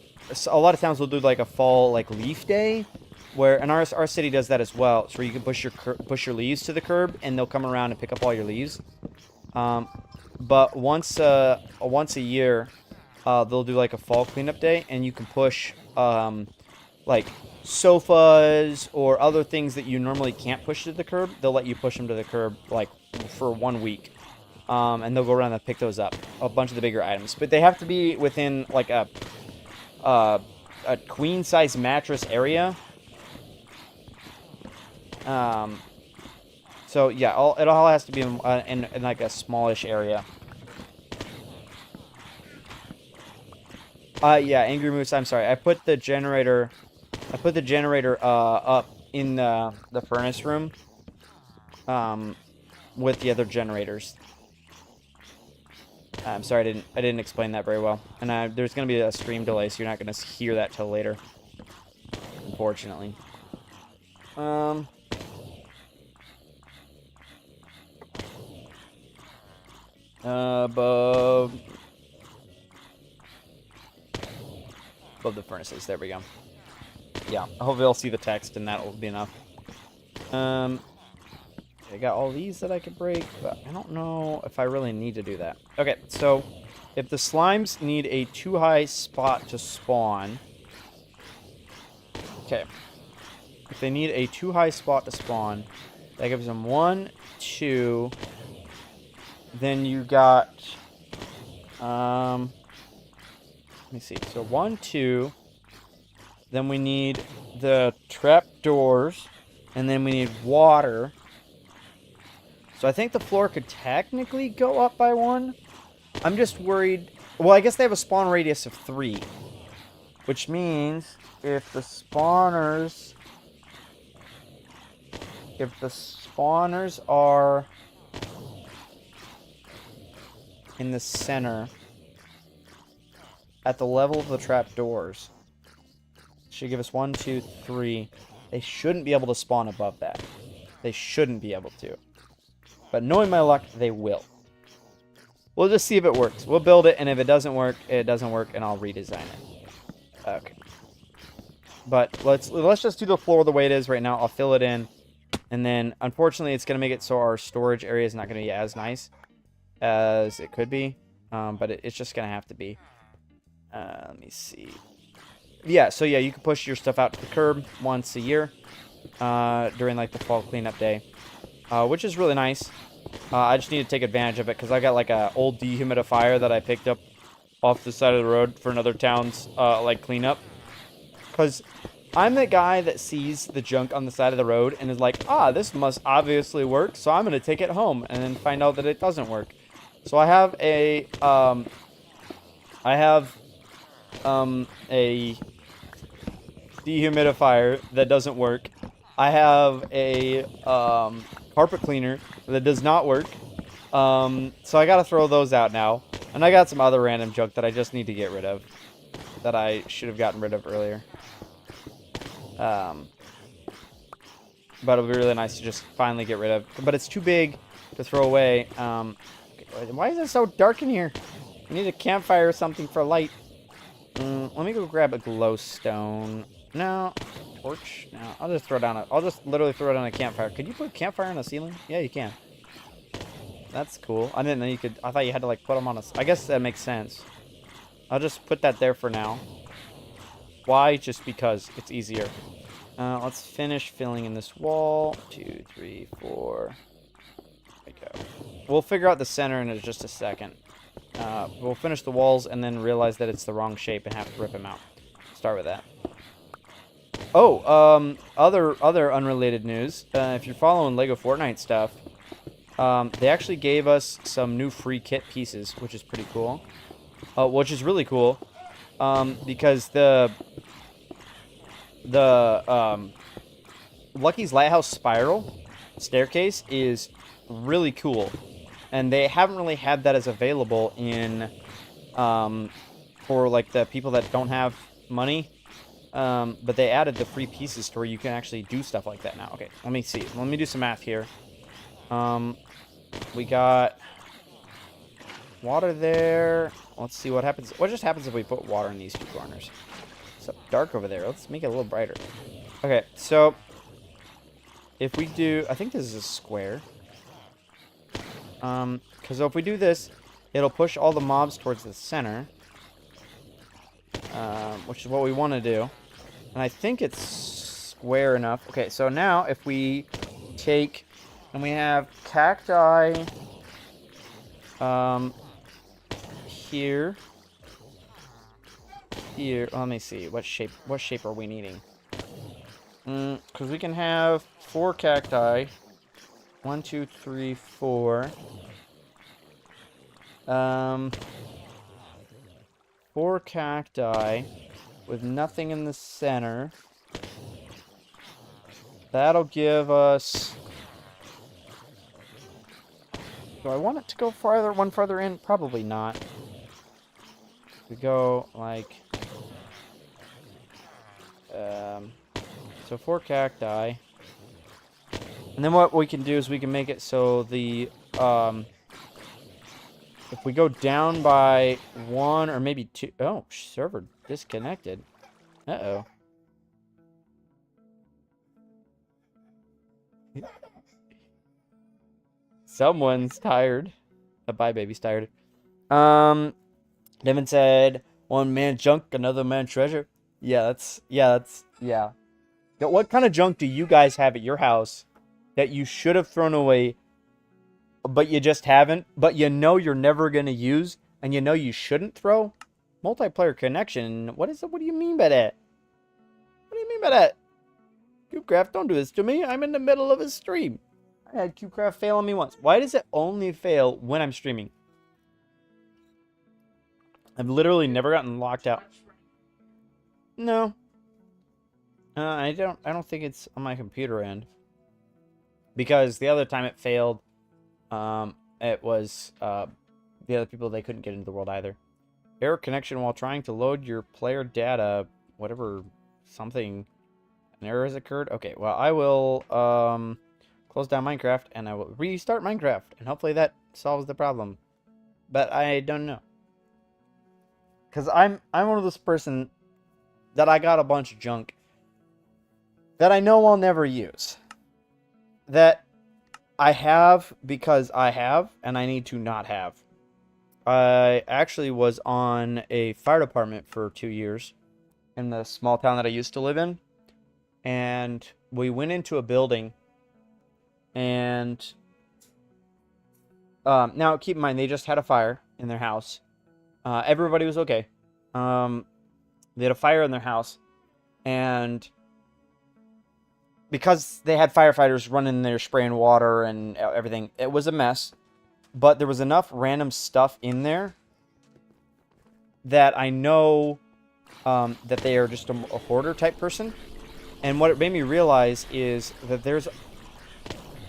a lot of towns will do like a fall like leaf day, where and our city does that as well. So you can push your leaves to the curb, and they'll come around and pick up all your leaves. But once a year, they'll do like a fall cleanup day, and you can push like sofas or other things that you normally can't push to the curb. They'll let you push them to the curb like for 1 week, and they'll go around and pick those up, a bunch of the bigger items, but they have to be within like a queen size mattress area. So yeah, it all has to be in like a smallish area. Yeah, Angry Moose, I'm sorry. I put the generator up in the furnace room with the other generators. I'm sorry, I didn't explain that very well. And there's going to be a stream delay, so you're not going to hear that till later. Unfortunately. Above the furnaces. There we go. Yeah, I hope they'll see the text, and that will be enough. I got all these that I could break, but I don't know if I really need to do that. Okay, so if the slimes need a too high spot to spawn... Okay. If they need a too high spot to spawn, that gives them 1, 2... Then you got... let me see. So 1, 2... Then we need the trapdoors, and then we need water. So I think the floor could technically go up by 1. I'm just worried... Well, I guess they have a spawn radius of 3. Which means if the spawners are in the center at the level of the trapdoors, should give us 1, 2, 3. They shouldn't be able to spawn above that. They shouldn't be able to. But knowing my luck, they will. We'll just see if it works. We'll build it, and if it doesn't work, and I'll redesign it. Okay. But let's just do the floor the way it is right now. I'll fill it in. And then, unfortunately, it's going to make it so our storage area is not going to be as nice as it could be. But it's just going to have to be. Let me see. Yeah, so yeah, you can push your stuff out to the curb once a year during like the fall cleanup day, which is really nice. I just need to take advantage of it because I got like a old dehumidifier that I picked up off the side of the road for another town's like cleanup. Because I'm the guy that sees the junk on the side of the road and is like, ah, this must obviously work, so I'm gonna take it home, and then find out that it doesn't work. So I have a dehumidifier that doesn't work. I have a carpet cleaner that does not work. So I gotta throw those out now. And I got some other random junk that I just need to get rid of. That I should have gotten rid of earlier. But it'll be really nice to just finally get rid of. But it's too big to throw away. Why is it so dark in here? I need a campfire or something for light. Let me go grab a glowstone. No. Torch? No. I'll just I'll just literally throw it on a campfire. Could you put a campfire on the ceiling? Yeah, you can. That's cool. I didn't know you could. I thought you had to like put them on a. I guess that makes sense. I'll just put that there for now. Why? Just because it's easier. Let's finish filling in this wall. 2, 3, 4. There we go. We'll figure out the center in just a second. We'll finish the walls and then realize that it's the wrong shape and have to rip them out. Start with that. Oh, other unrelated news. If you're following Lego Fortnite stuff, they actually gave us some new free kit pieces, which is pretty cool. Which is really cool, because the Lucky's Lighthouse Spiral staircase is really cool, and they haven't really had that as available in for like the people that don't have money. But they added the free pieces to where you can actually do stuff like that now. Okay, let me see. Let me do some math here. We got water there. Let's see what happens. What just happens if we put water in these two corners? It's dark over there. Let's make it a little brighter. Okay, so if we do, I think this is a square. Because if we do this, it'll push all the mobs towards the center, which is what we want to do. And I think it's square enough. Okay, so now if we take, and we have cacti here. Let me see. What shape are we needing? Because we can have 4 cacti. 1, 2, 3, 4. 4 cacti with nothing in the center. That'll give us. Do I want it to go one farther in? Probably not. We go like. So 4 cacti. And then what we can do is we can make it so the if we go down by 1 or maybe 2. Oh, server disconnected. Uh-oh. Someone's tired. Bye, baby's tired. Devin said, "One man junk, another man treasure." Yeah. What kind of junk do you guys have at your house that you should have thrown away, but you just haven't, but you know you're never going to use, and you know you shouldn't throw? Multiplayer connection. What do you mean by that? What do you mean by that? CubeCraft, don't do this to me. I'm in the middle of a stream. I had CubeCraft fail on me once. Why does it only fail when I'm streaming? I've literally never gotten locked out. No. I don't think it's on my computer end. Because the other time it failed, it was the other people, they couldn't get into the world either. Error connection while trying to load your player data, whatever, something, an error has occurred. Okay, well, I will close down Minecraft and I will restart Minecraft, and hopefully that solves the problem. But I don't know. Because I'm one of those person that I got a bunch of junk that I know I'll never use. That I have because I have, and I need to not have. I actually was on a fire department for 2 years in the small town that I used to live in. And we went into a building, and now keep in mind, they just had a fire in their house. Everybody was okay. They had a fire in their house, and because they had firefighters running there spraying water and everything, it was a mess. But there was enough random stuff in there that I know that they are just a hoarder type person. And what it made me realize is that there's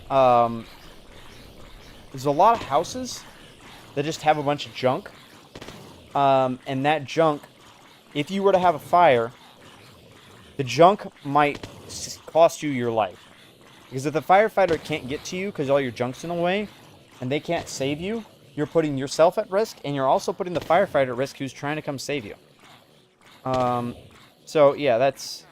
a lot of houses that just have a bunch of junk. And that junk, if you were to have a fire, the junk might cost you your life. Because if the firefighter can't get to you because all your junk's in the way, and they can't save you, you're putting yourself at risk, and you're also putting the firefighter at risk who's trying to come save you. So yeah, that's...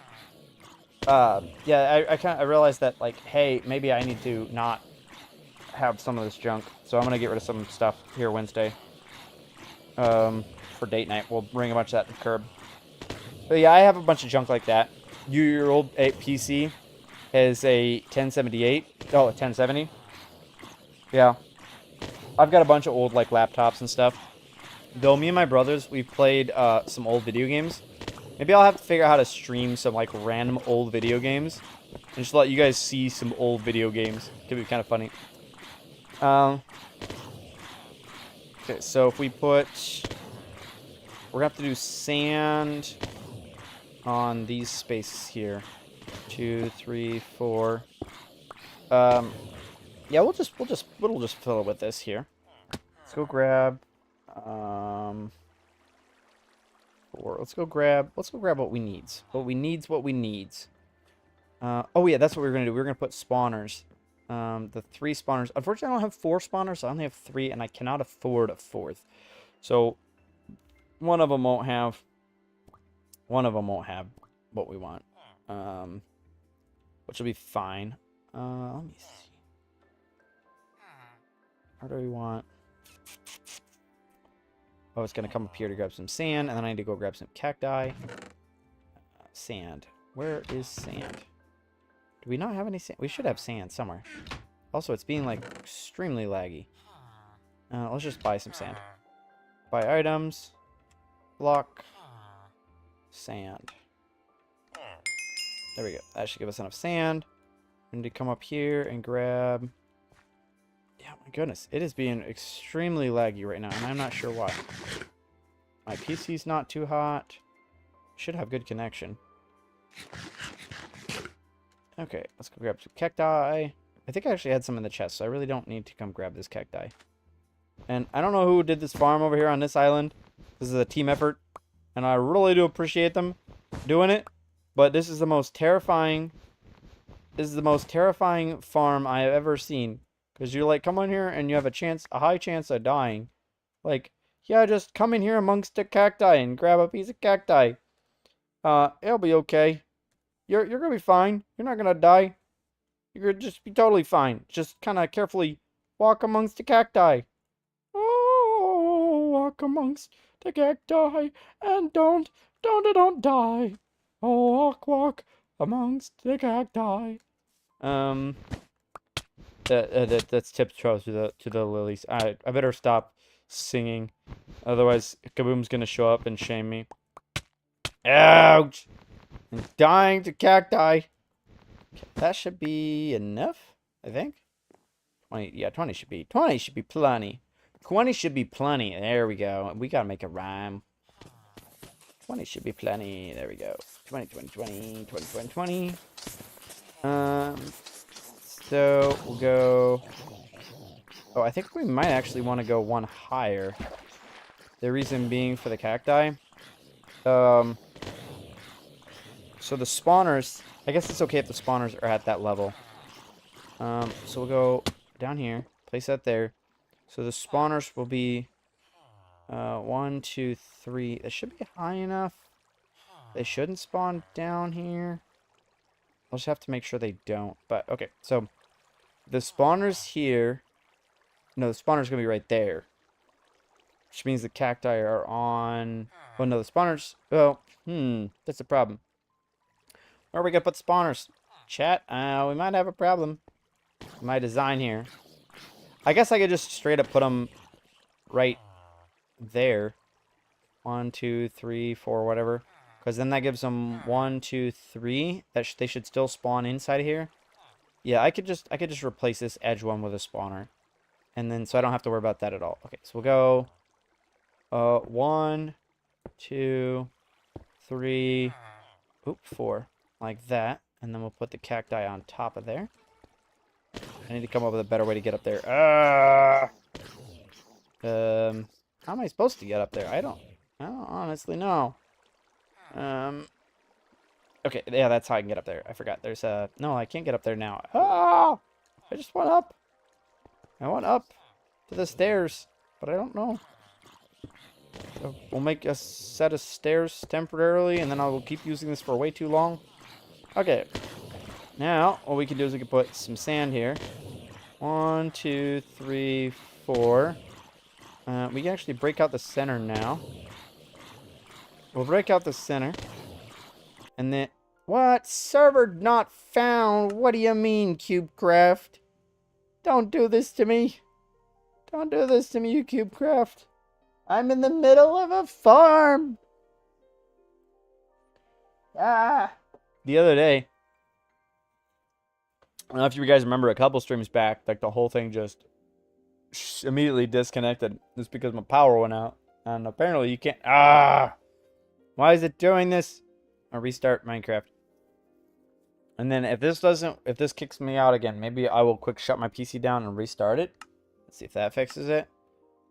yeah, I realized that, like, hey, maybe I need to not have some of this junk. So I'm going to get rid of some stuff here Wednesday. For date night. We'll bring a bunch of that to the curb. But yeah, I have a bunch of junk like that. Your old PC has a 1078. Oh, a 1070. Yeah. I've got a bunch of old, like, laptops and stuff. Though me and my brothers, we've played some old video games. Maybe I'll have to figure out how to stream some, like, random old video games. And just let you guys see some old video games. Could be kind of funny. Okay, so if we put... We're going to have to do sand on these spaces here. 2, 3, 4. Yeah, we'll just fill it with this here. Let's go grab... 4. Let's go grab what we needs. What we needs. Oh yeah, that's what we were gonna do. We were gonna put spawners. The 3 spawners. Unfortunately, I don't have 4 spawners. I only have 3, and I cannot afford a 4th. So one of them won't have what we want. Which will be fine. Let me see. Where do we want? Oh, it's gonna come up here to grab some sand, and then I need to go grab some cacti. Sand. Where is sand? Do we not have any sand? We should have sand somewhere. Also, it's being, like, extremely laggy. Let's just buy some sand. Buy items. Block. Sand. There we go. That should give us enough sand. We need to come up here and grab... Yeah, my goodness. It is being extremely laggy right now, and I'm not sure why. My PC's not too hot. Should have good connection. Okay, let's go grab some cacti. I think I actually had some in the chest, so I really don't need to come grab this cacti. And I don't know who did this farm over here on this island. This is a team effort, and I really do appreciate them doing it. But this is the most terrifying... This is the most terrifying farm I have ever seen. Because you're like, come on here and you have a high chance of dying. Like, yeah, just come in here amongst the cacti and grab a piece of cacti. It'll be okay. You're gonna be fine. You're not gonna die. You're gonna just be totally fine. Just kind of carefully walk amongst the cacti. Oh, walk amongst the cacti and don't die. Oh, walk amongst the cacti. That's tiptoe to the lilies. I better stop singing, otherwise Kaboom's gonna show up and shame me. Ouch! I'm dying to cacti. That should be enough, I think. 20, yeah, 20 should be plenty. 20 should be plenty. There we go. We gotta make a rhyme. 20 should be plenty. There we go. 20. So we'll go... Oh, I think we might actually want to go one higher. The reason being for the cacti. So the spawners... I guess it's okay if the spawners are at that level. So we'll go down here. Place that there. So the spawners will be... 1, 2, 3. It should be high enough. They shouldn't spawn down here. I'll just have to make sure they don't. But, okay. So, the spawners here... No, the spawner's going to be right there. Which means the cacti are on... Oh, no, the spawners... Well, that's a problem. Where are we going to put spawners? Chat? We might have a problem. My design here. I guess I could just straight up put them right there. 1, 2, 3, 4, whatever. Because then that gives them 1, 2, 3. They should still spawn inside here. Yeah, I could just replace this edge one with a spawner. And then, so I don't have to worry about that at all. Okay, so we'll go 1, 2, 3, 4, like that. And then we'll put the cacti on top of there. I need to come up with a better way to get up there. How am I supposed to get up there? I don't honestly know. Okay, yeah, that's how I can get up there. I forgot. There's no, I can't get up there now. Ah! I just went up. I went up to the stairs, but I don't know. So we'll make a set of stairs temporarily, and then I will keep using this for way too long. Okay. Now, what we can do is we can put some sand here. 1, 2, 3, 4. We can actually break out the center now. We'll break out the center. And then... What? Server not found? What do you mean, CubeCraft? Don't do this to me. Don't do this to me, you CubeCraft. I'm in the middle of a farm. Ah. The other day, I don't know if you guys remember a couple streams back, like the whole thing just immediately disconnected. Just because my power went out. And apparently you can't... Ah! Why is it doing this? I'll restart Minecraft. And then if this kicks me out again, maybe I will quick shut my PC down and restart it. Let's see if that fixes it.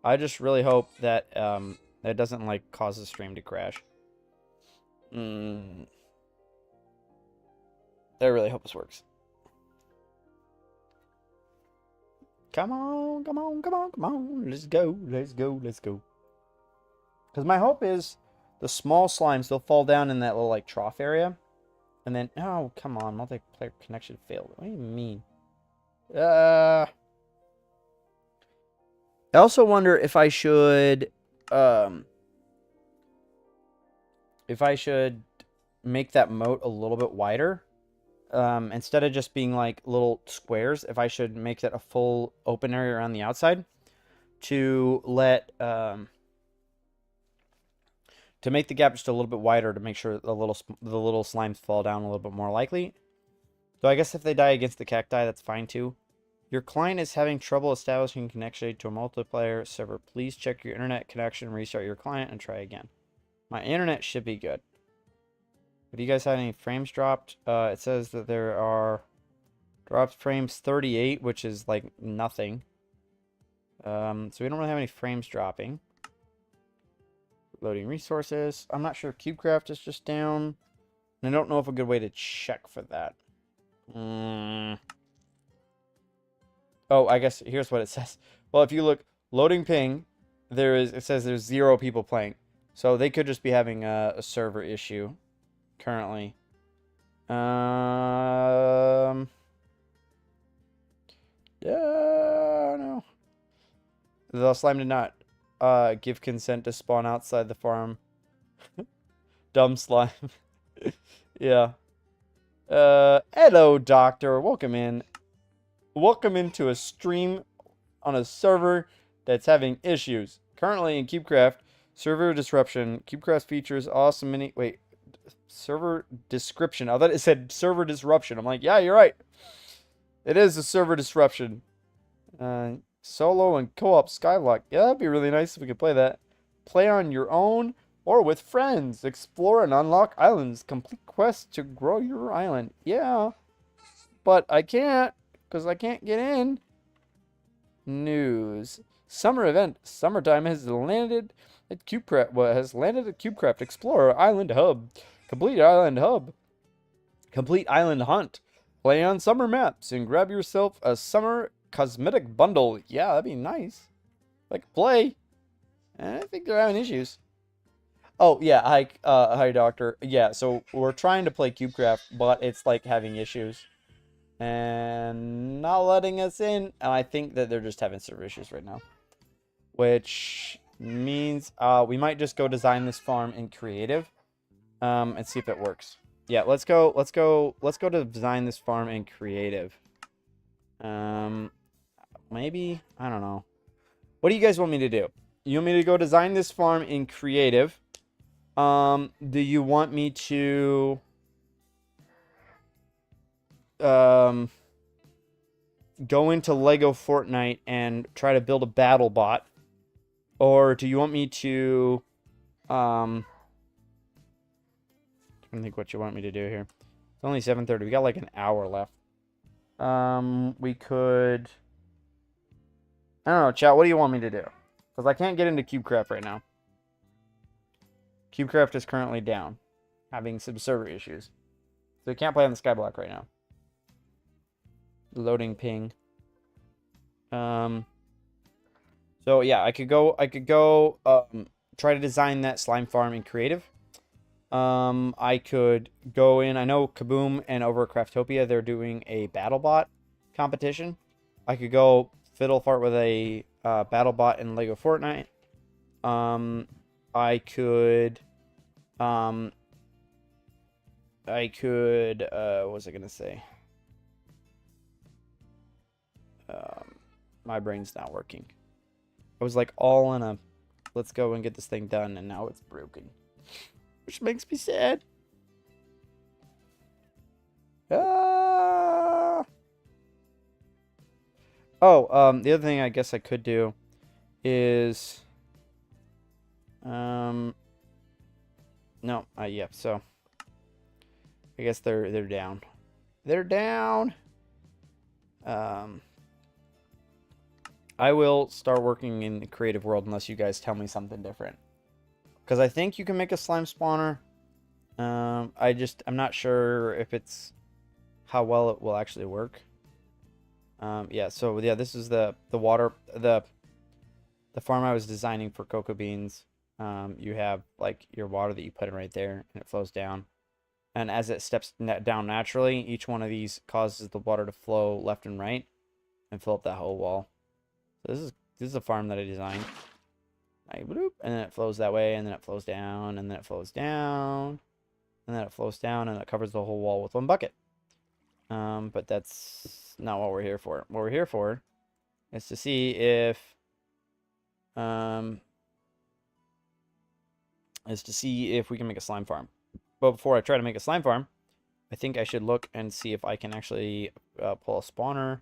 I just really hope that that doesn't like cause the stream to crash. I really hope this works. Come on, come on, come on, come on. Let's go, let's go, let's go. Because my hope is the small slimes, they'll fall down in that little like trough area. And then, oh, come on, multiplayer connection failed. What do you mean? I also wonder if I should make that moat a little bit wider. Instead of just being like little squares, if I should make that a full open area around the outside to let to make the gap just a little bit wider to make sure the little slimes fall down a little bit more likely. So I guess if they die against the cacti, that's fine too. Your client is having trouble establishing connection to a multiplayer server. Please check your internet connection, restart your client, and try again. My internet should be good. Have you guys had any frames dropped? It says that there are dropped frames 38, which is like nothing. So we don't really have any frames dropping. Loading resources. I'm not sure if CubeCraft is just down. And I don't know if a good way to check for that. Oh, I guess here's what it says. Well, if you look, loading ping, it says there's 0 people playing. So they could just be having a server issue currently. Yeah, no. The slime did not give consent to spawn outside the farm. Dumb slime. Yeah. Hello, Doctor. Welcome in. Welcome into a stream on a server that's having issues. Currently in CubeCraft, server disruption. CubeCraft features awesome mini... Wait. Server description. I thought it said server disruption. I'm like, yeah, you're right. It is a server disruption. Solo and co-op Skyblock. Yeah, that'd be really nice if we could play that. Play on your own or with friends. Explore and unlock islands. Complete quests to grow your island. Yeah. But I can't, because I can't get in. News. Summer event. Summertime has landed at CubeCraft. Explorer Island Hub. Complete Island Hub. Complete Island Hunt. Play on summer maps and grab yourself a summer cosmetic bundle. Yeah, that'd be nice. Like play. And I think they're having issues. Oh yeah, hi Doctor. Yeah, so we're trying to play CubeCraft, but it's like having issues and not letting us in. And I think that they're just having server issues right now, which means we might just go design this farm in creative and see if it works. Yeah, let's go to design this farm in creative. Maybe, I don't know. What do you guys want me to do? You want me to go design this farm in creative, Do you want me to um go into Lego Fortnite and try to build a battle bot, or do you want me to I think what you want me to do here? It's only 7:30. We got like an hour left. We could. I don't know, chat. What do you want me to do? Because I can't get into CubeCraft right now. CubeCraft is currently down, having some server issues, so we can't play on the Skyblock right now. Loading ping. So yeah, I could go try to design that slime farm in creative. I could go in. I know Kaboom and over at Craftopia, they're doing a BattleBot competition. I could go fiddle fart with a BattleBot in Lego Fortnite. I could what was I gonna say? My brain's not working. I was like all in a let's go and get this thing done, and now it's broken, which makes me sad. Ah! Oh, the other thing I guess I could do is no, yeah, so I guess they're down. They're down. I will start working in the creative world unless you guys tell me something different. Because I think you can make a slime spawner. I'm not sure if it's how well it will actually work. Yeah, so yeah, this is the water, the farm I was designing for cocoa beans. You have like your water that you put in right there, and it flows down. And as it steps down naturally, each one of these causes the water to flow left and right and fill up that whole wall. So this is a farm that I designed. Like, bloop, and then it flows that way, and then it flows down, and then it flows down, and then it flows down, and it covers the whole wall with one bucket. But that's not what we're here for. What we're here for is to see if we can make a slime farm. But before I try to make a slime farm, I think I should look and see if I can actually pull a spawner.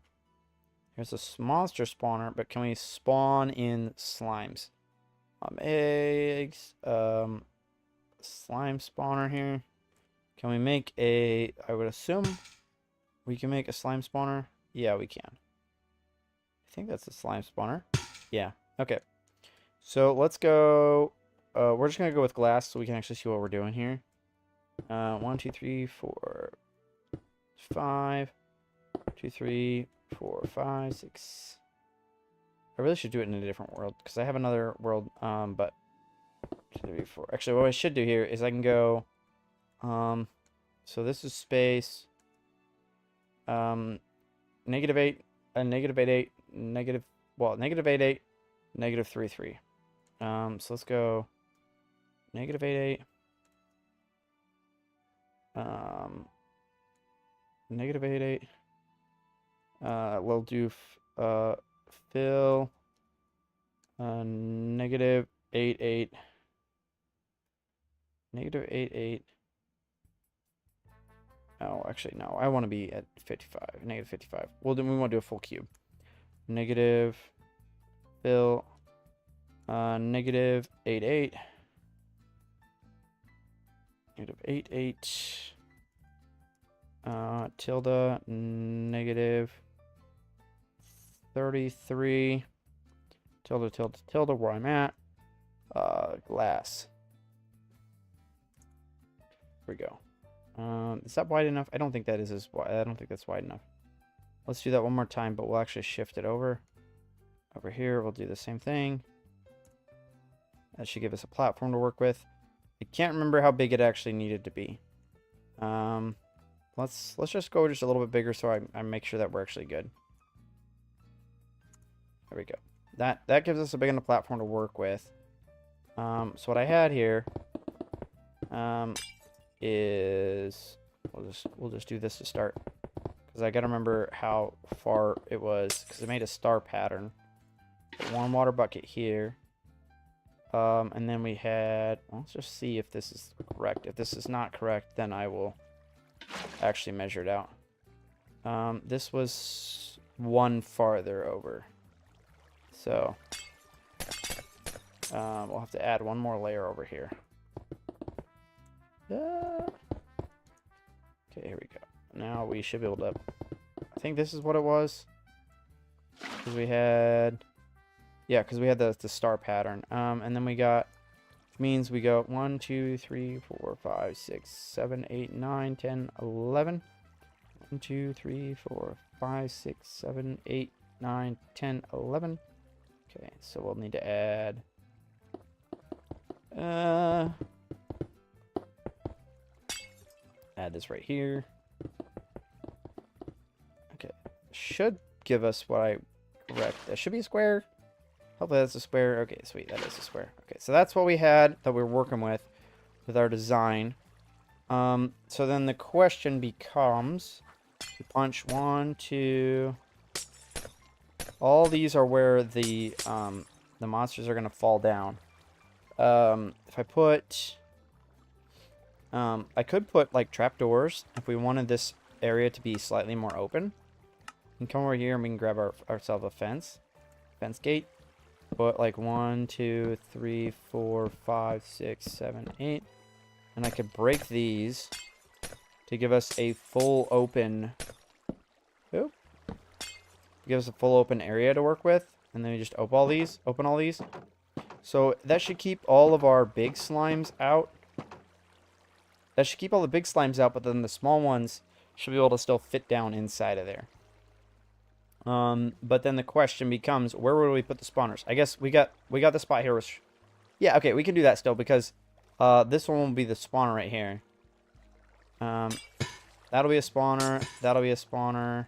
Here's a monster spawner, but can we spawn in slimes? Eggs. Slime spawner here. Can we make a... I would assume we can make a slime spawner. Yeah, we can. I think that's a slime spawner. Yeah. Okay. So let's go... we're just going to go with glass so we can actually see what we're doing here. 1, 2, 3, 4, 5. 2, 3, 4, 5, 6. I really should do it in a different world because I have another world. But 2, 3, 4. Actually, what I should do here is I can go. So this is space. -8, -8, -8, negative. Well, -8, 8, -3, 3. So let's go. -8, 8. -8, 8. We'll do fill -8, 8. -8, 8. Oh, actually, no. I want to be at 55. -55. Well, then we want to do a full cube. Negative fill -8, 8. -8, 8. Tilde -33. Tilde, tilde, tilde, where I'm at. Glass. Here we go. Is that wide enough? I don't think that is as wide. I don't think that's wide enough. Let's do that one more time, but we'll actually shift it over. Over here, we'll do the same thing. That should give us a platform to work with. I can't remember how big it actually needed to be. Let's just go just a little bit bigger so I make sure that we're actually good. There we go. That gives us a big enough platform to work with. So what I had here is we'll just do this to start because I gotta remember how far it was because I made a star pattern. Put one water bucket here. And then we had, well, let's just see if this is correct. If this is not correct, then I will actually measure it out. This was one farther over. So, we'll have to add one more layer over here. Okay, here we go. Now we should be able to, I think this is what it was. Because we had, yeah, because we had the star pattern. And then we got, which means we go 1, 2, 3, 4, 5, 6, 7, 8, 9, 10, 11. 1, 2, 3, 4, 5, 6, 7, 8, 9, 10, 11. Okay, so we'll need to add, add this right here. Okay, should give us what I correct. That should be a square. Hopefully that's a square. Okay, sweet, that is a square. Okay, so that's what we had that we were working with our design. So then the question becomes, we punch 1, 2. All these are where the monsters are gonna fall down. If I put, I could put like trapdoors if we wanted this area to be slightly more open. We can come over here and we can grab ourselves a fence gate. Put like 1, 2, 3, 4, 5, 6, 7, 8, and I could break these to give us a full open. Oop. Give us a full open area to work with, and then we just open all these. So that should keep all of our big slimes out. That should keep all the big slimes out, but then the small ones should be able to still fit down inside of there. But then the question becomes, where would we put the spawners? I guess we got the spot here. Which, yeah, okay, we can do that still because this one will be the spawner right here. That'll be a spawner. That'll be a spawner.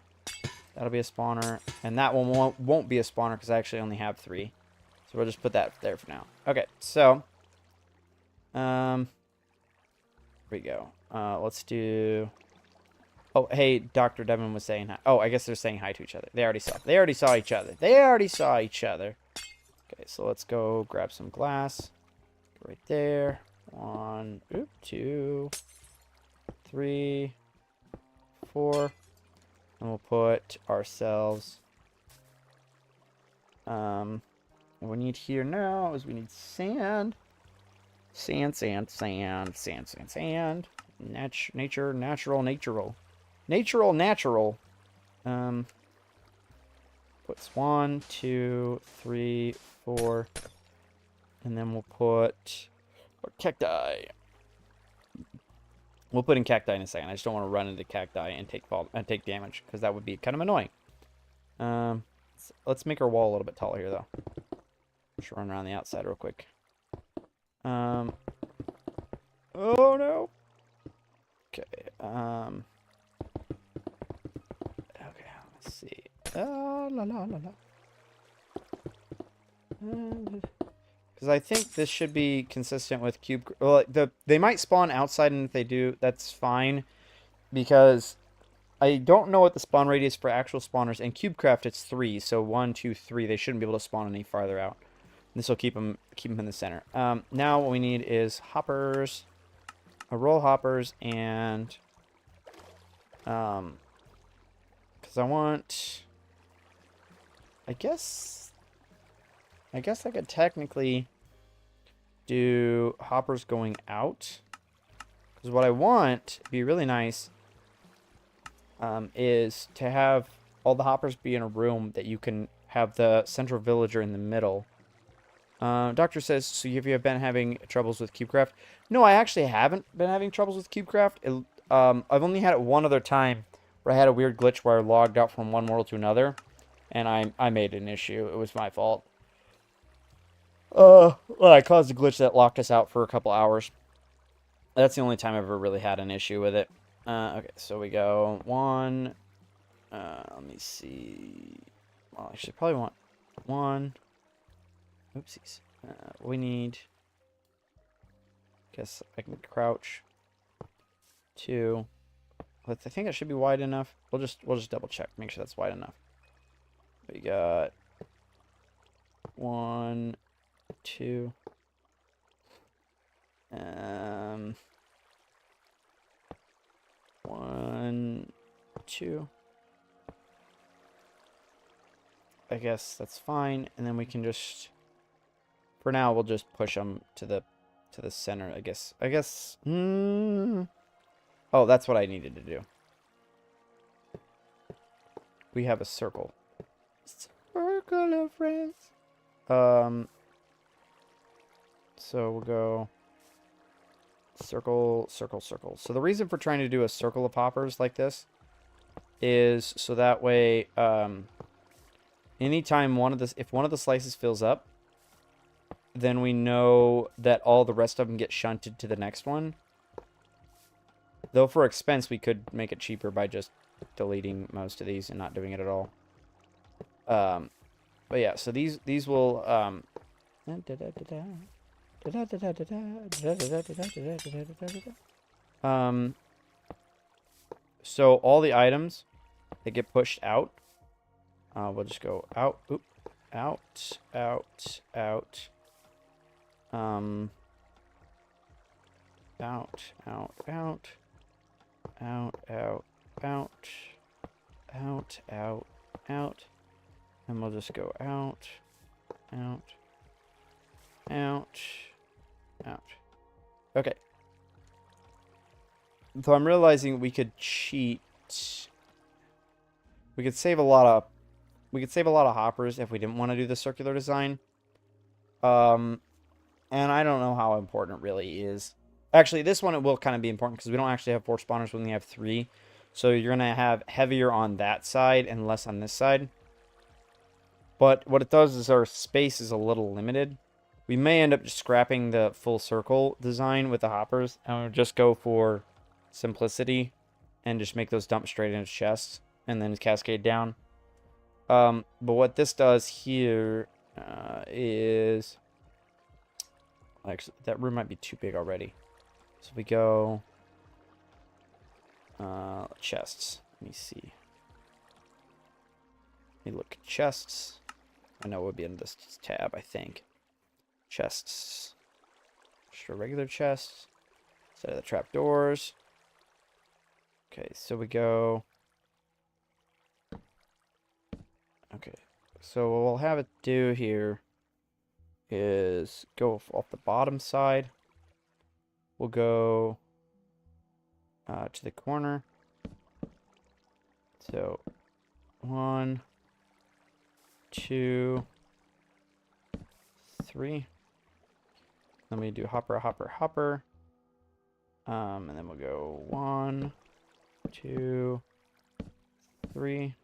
That'll be a spawner, and that one won't be a spawner because I actually only have 3. So we'll just put that there for now. Okay, so, here we go. Let's do. Oh, hey, Dr. Devin was saying hi. Oh, I guess they're saying hi to each other. They already saw each other. Okay, so let's go grab some glass. Right there. 1, 2, 3, 4. And we'll put ourselves, what we need here now is we need sand. Sand. Natural. Puts 1, 2, 3, 4. And then we'll put our cacti. We'll put in cacti in a second. I just don't want to run into cacti and take damage because that would be kind of annoying. Let's make our wall a little bit taller here, though. Just run around the outside real quick. Oh no. Okay. Okay. Let's see. Because I think this should be consistent with cube. Well, they might spawn outside, and if they do, that's fine. Because I don't know what the spawn radius for actual spawners. In CubeCraft, it's 3. So 1, 2, 3. They shouldn't be able to spawn any farther out. This will keep them in the center. Now what we need is hoppers, roll hoppers, and because I want. I guess I could technically do hoppers going out. Because what I want to be really nice is to have all the hoppers be in a room that you can have the central villager in the middle. Doctor says, so have you been having troubles with CubeCraft? No, I actually haven't been having troubles with CubeCraft. I've only had it one other time where I had a weird glitch where I logged out from one world to another. And I made an issue. It was my fault. Well, I caused a glitch that locked us out for a couple hours. That's the only time I've ever really had an issue with it. Okay, so we go 1. Let me see. Well, I should probably want 1. Oopsies. We need. Guess I can crouch. 2. I think it should be wide enough. We'll just double check, make sure that's wide enough. We got 1, 2. 1, 2. I guess that's fine, and then we can just, for now, we'll just push them to the center. I guess. Oh, that's what I needed to do. We have a circle. Circle of friends. So we'll go circle, circle, circle. So the reason for trying to do a circle of hoppers like this is so that way, anytime if one of the slices fills up, then we know that all the rest of them get shunted to the next one. Though for expense, we could make it cheaper by just deleting most of these and not doing it at all. But yeah, so these will so all the items that get pushed out, we'll just go out, oop, out, out, out, out, out, out, out, out, out, out, out, out, and we'll just go out, out, out, out. Okay. So I'm realizing we could cheat. We could save a lot of hoppers if we didn't want to do the circular design. And I don't know how important it really is. Actually, this one it will kind of be important because we don't actually have 4 spawners when we have 3. So you're going to have heavier on that side and less on this side. But what it does is our space is a little limited. We may end up just scrapping the full circle design with the hoppers. And we'll just go for simplicity and just make those dump straight into chests and then cascade down. But what this does here is... Actually, that room might be too big already. So we go... chests. Let me see. Let me look at chests. I know it would be in this tab, I think. Chests. Just a regular chest. Set of the trapdoors. Okay, so we go... Okay, so what we'll have it do here is go off the bottom side. We'll go to the corner. So 1, 2, 3. Then we do hopper, hopper, hopper. And then we'll go 1, 2, 3.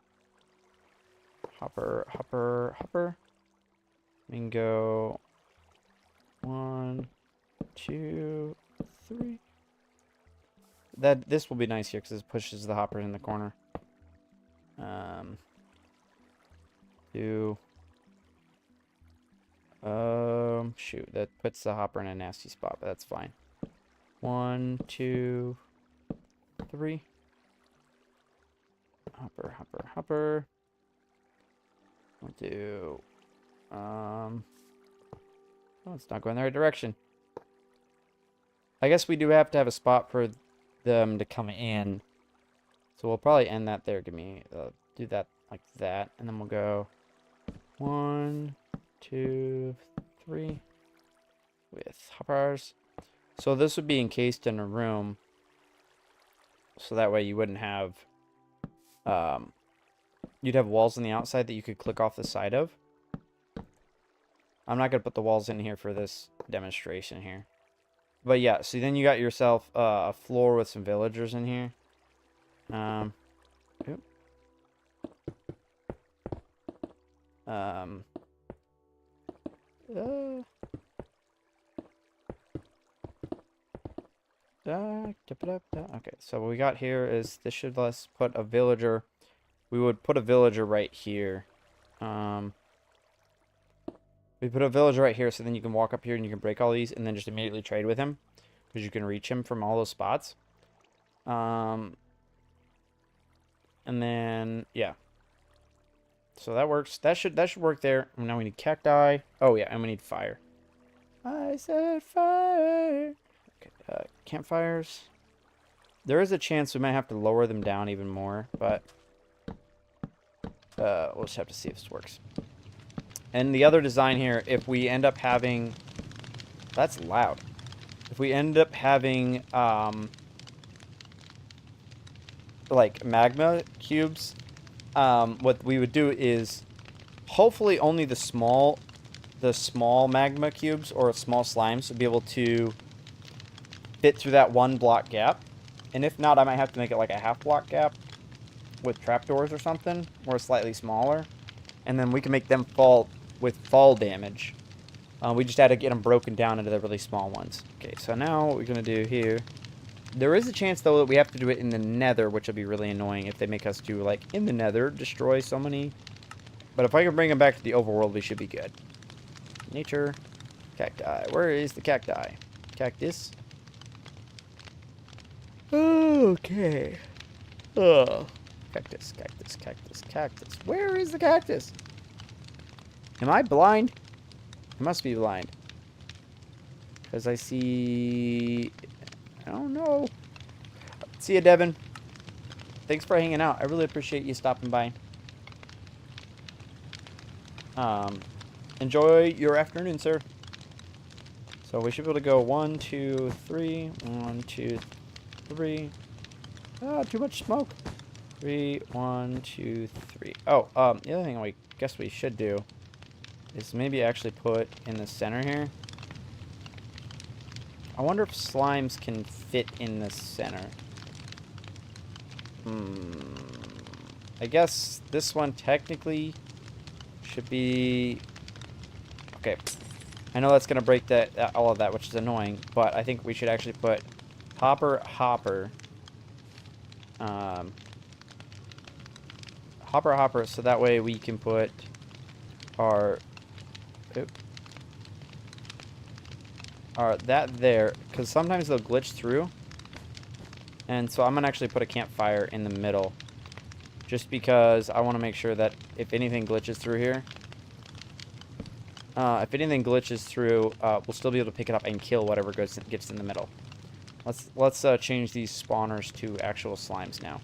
Hopper, hopper, hopper. We can go 1, 2, 3. This will be nice here because it pushes the hopper in the corner. 2. Shoot, that puts the hopper in a nasty spot, but that's fine. 1, 2, 3. Hopper, hopper, hopper. We'll do... Oh, it's not going the right direction. I guess we do have to have a spot for them to come in. So we'll probably end that there. Give me... do that like that. And then we'll go... 1, 2, 3. With hoppers. So this would be encased in a room. So that way you wouldn't have... you'd have walls on the outside that you could click off the side of. I'm not going to put the walls in here for this demonstration here. But yeah, so then you got yourself a floor with some villagers in here. Oop. Okay, so what we got here is this should let us put a villager. We would put a villager right here. We put a villager right here, so then you can walk up here and you can break all these and then just immediately trade with him. Because you can reach him from all those spots. And then, yeah. So that works. That should work there. Now we need cacti. Oh, yeah, and we need fire. I said fire. Campfires. There is a chance we might have to lower them down even more, but we'll just have to see if this works. And the other design here, if we end up having... That's loud. If we end up having, like, magma cubes, what we would do is hopefully only the small magma cubes or small slimes would be able to fit through that one block gap. And if not, I might have to make it like a half block gap with trapdoors or something, or slightly smaller. And then we can make them fall with fall damage. We just had to get them broken down into the really small ones. Okay, so now what we're going to do here... There is a chance, though, that we have to do it in the nether, which will be really annoying if they make us do, like, in the nether, destroy so many. But if I can bring them back to the overworld, we should be good. Nature. Cacti. Where is the cacti? Cactus. Okay. Oh. Cactus, cactus, cactus, cactus. Where is the cactus? Am I blind? I must be blind. Because I see... I don't know. See ya, Devin. Thanks for hanging out. I really appreciate you stopping by. Enjoy your afternoon, sir. So we should be able to go 1, 2, 3. 1, 2, 3. Ah, too much smoke. 3, 1, 2, 3. Oh, the other thing I guess we should do is maybe actually put in the center here. I wonder if slimes can fit in the center. I guess this one technically should be... Okay. I know that's going to break all of that, which is annoying, but I think we should actually put hopper. Hopper, so that way we can put our... that there, because sometimes they'll glitch through. And so I'm going to actually put a campfire in the middle. Just because I want to make sure that if anything glitches through here... we'll still be able to pick it up and kill whatever gets in the middle. Let's change these spawners to actual slimes now.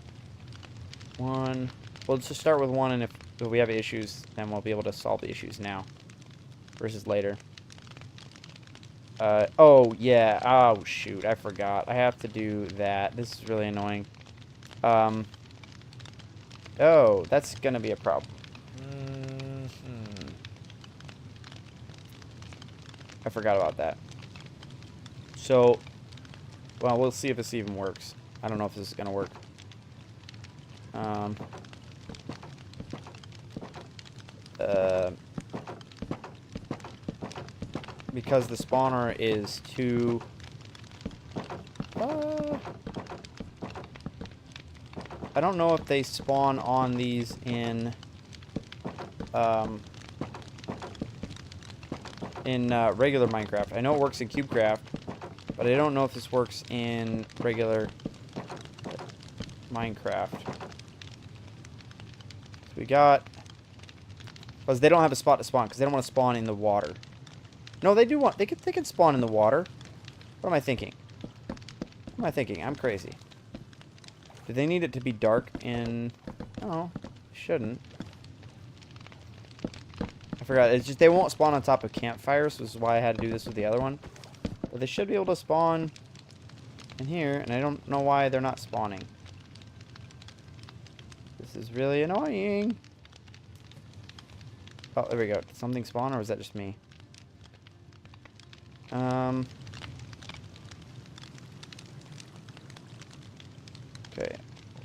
1. Well, let's just start with 1, and if we have issues, then we'll be able to solve the issues now. Versus later. Oh, yeah. Oh, shoot. I forgot. I have to do that. This is really annoying. Oh, that's gonna be a problem. I forgot about that. So, well, we'll see if this even works. I don't know if this is gonna work. Because the spawner is too... I don't know if they spawn on these in regular Minecraft. I know it works in CubeCraft, but I don't know if this works in regular Minecraft. So we got... Because they don't have a spot to spawn, because they don't want to spawn in the water. No, they do want... They can spawn in the water. What am I thinking? What am I thinking? I'm crazy. Do they need it to be dark in... Oh, shouldn't. I forgot. It's just they won't spawn on top of campfires, which is why I had to do this with the other one. But they should be able to spawn in here, and I don't know why they're not spawning. This is really annoying. Oh, there we go. Did something spawn, or was that just me? Okay.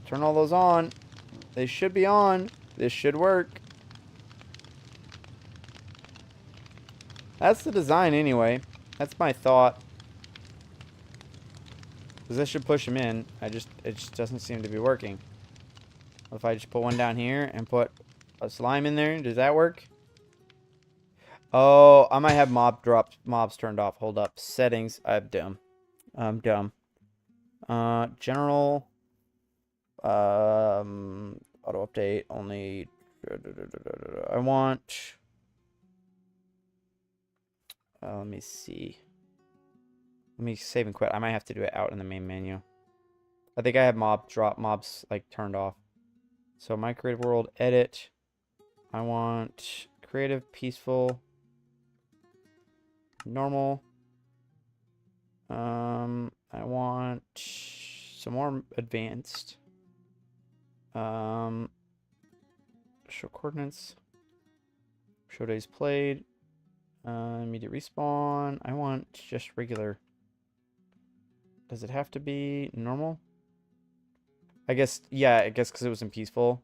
Turn all those on. They should be on. This should work. That's the design anyway. That's my thought. Because this should push them in. It just doesn't seem to be working. If I just put one down here and put a slime in there, does that work? Oh, I might have mobs turned off. Hold up. Settings. I'm dumb. I'm dumb. General. Auto update only. I want. Let me see. Let me save and quit. I might have to do it out in the main menu. I think I have mobs like turned off. So my creative world, edit. I want creative, peaceful, normal. I want some more advanced. Show coordinates. Show days played. Immediate respawn. I want just regular. Does it have to be normal? I guess, yeah, I guess because it was in peaceful.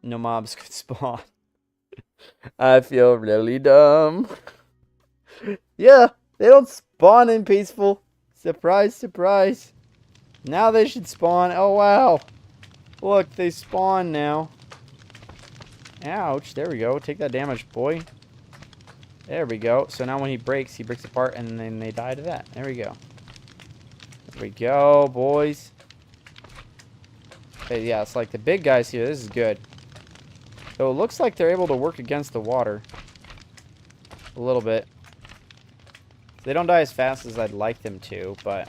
No mobs could spawn. I feel really dumb. Yeah, they don't spawn in peaceful. Surprise, surprise. Now they should spawn. Oh, wow. Look, they spawn now. Ouch, there we go. Take that damage, boy. There we go. So now when he breaks apart, and then they die to that. There we go. There we go, boys. Okay, yeah, it's like the big guys here. This is good. So it looks like they're able to work against the water. A little bit. They don't die as fast as I'd like them to, but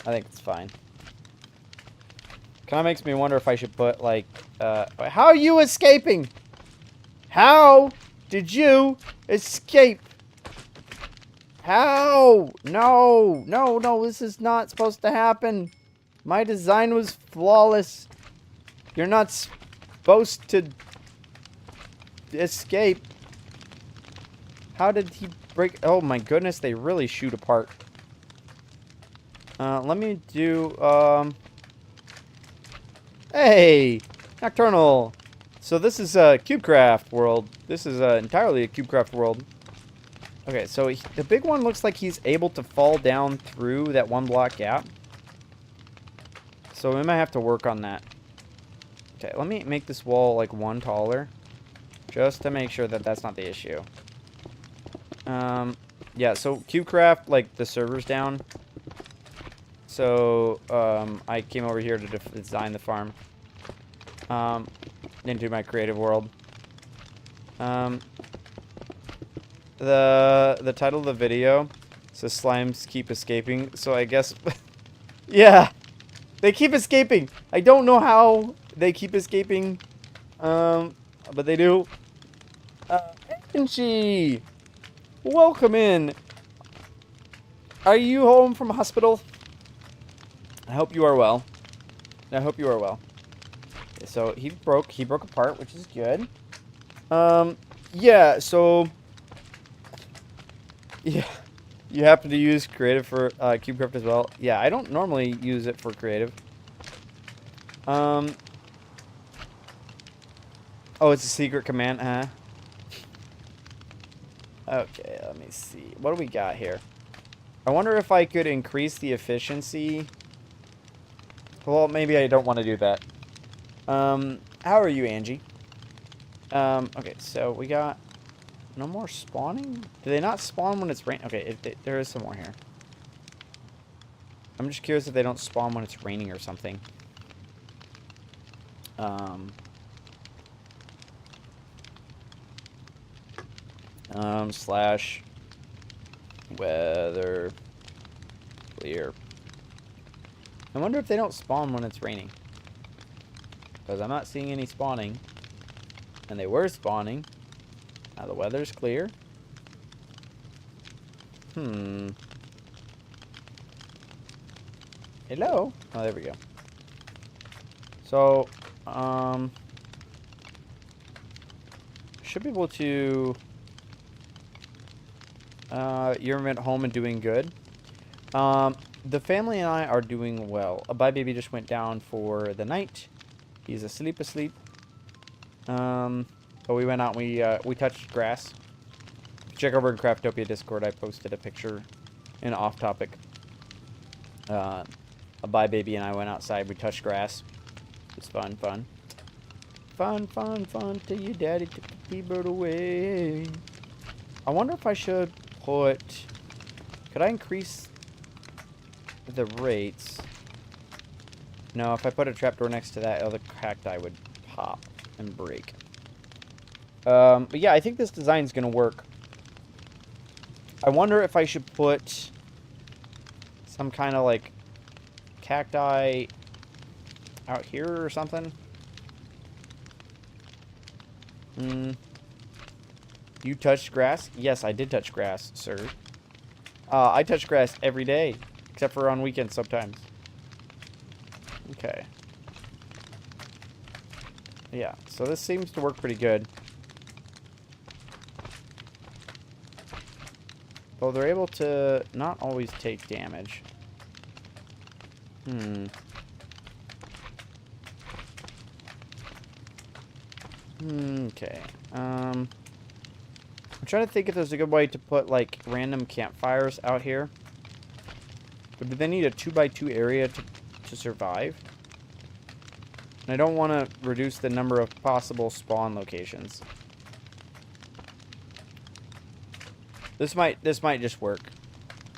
I think it's fine. Kind of makes me wonder if I should put, like, how are you escaping? How did you escape? How? No, no, no, this is not supposed to happen. My design was flawless. You're not supposed to escape. How did he break? Oh my goodness, they really shoot apart. Let me do, hey, Nocturnal. So this is a CubeCraft world. This is entirely a CubeCraft world. Okay, so the big one looks like he's able to fall down through that one block gap. So we might have to work on that. Okay, let me make this wall like one taller. Just to make sure that that's not the issue. Yeah, so CubeCraft, like, the server's down. So, I came over here to design the farm. Into my creative world. The title of the video says slimes keep escaping, so I guess... yeah! They keep escaping! I don't know how they keep escaping, but they do. Angie! Welcome in! Are you home from hospital? I hope you are well. I hope you are well. Okay, so he broke apart, which is good. Yeah, so... yeah. You happen to use creative for CubeCraft as well? Yeah, I don't normally use it for creative. Oh, it's a secret command, huh? Okay, let me see. What do we got here? I wonder if I could increase the efficiency. Well, maybe I don't want to do that. How are you, Angie? Okay, so we got no more spawning? Do they not spawn when it's raining? Okay, there is some more here. I'm just curious if they don't spawn when it's raining or something. Slash weather clear. I wonder if they don't spawn when it's raining. Because I'm not seeing any spawning. And they were spawning. Now the weather's clear. Hello? Oh, there we go. So, should be able to... you're at home and doing good. The family and I are doing well. Bye Baby just went down for the night. He's asleep. But we went out and we touched grass. Check over in Craftopia Discord. I posted a picture in off topic. Bye Baby and I went outside. We touched grass. It's fun. Fun till your daddy took the T-bird away. I wonder if I should put... Could I increase the rates? No, if I put a trapdoor next to that, the cacti would pop and break. But yeah, I think this design's gonna work. I wonder if I should put some kind of like cacti out here or something. You touched grass? Yes, I did touch grass, sir. I touch grass every day, except for on weekends sometimes. Okay. Yeah, so this seems to work pretty good. Though they're able to not always take damage. Okay. I'm trying to think if there's a good way to put, like, random campfires out here. But do they need a 2x2 area to survive? And I don't want to reduce the number of possible spawn locations. This might just work.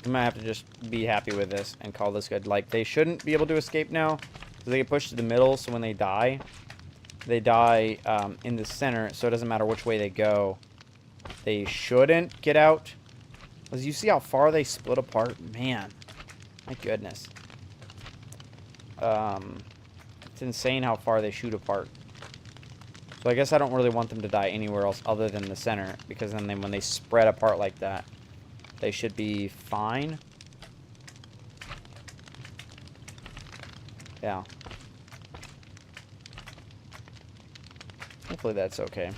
I might have to just be happy with this and call this good. Like, they shouldn't be able to escape now, because they get pushed to the middle, so when they die in the center, so it doesn't matter which way they go. They shouldn't get out. As you see how far they split apart? Man, my goodness. It's insane how far they shoot apart. So I guess I don't really want them to die anywhere else other than the center, because then when they spread apart like that, they should be fine. Yeah. Hopefully that's okay.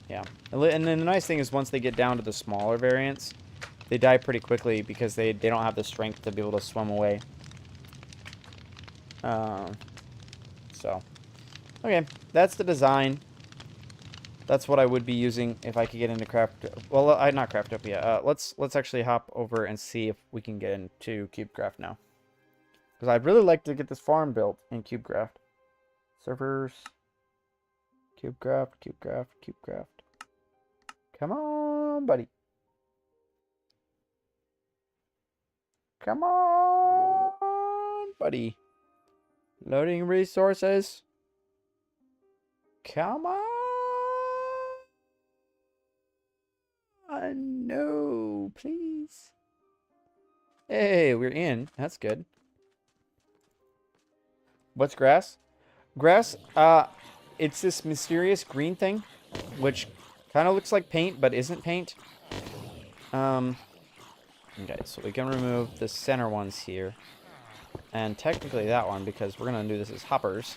Yeah. And then the nice thing is once they get down to the smaller variants, they die pretty quickly because they don't have the strength to be able to swim away. So. Okay, that's the design. That's what I would be using if I could get into craft. Well, not Craftopia. Let's actually hop over and see if we can get into CubeCraft now. Because I'd really like to get this farm built in CubeCraft. Servers. CubeCraft. Come on, buddy. Come on, buddy. Loading resources. Come on. No, please. Hey, we're in. That's good. What's grass? Grass, it's this mysterious green thing, which kind of looks like paint, but isn't paint. Okay, so we can remove the center ones here. And technically that one, because we're going to do this as hoppers.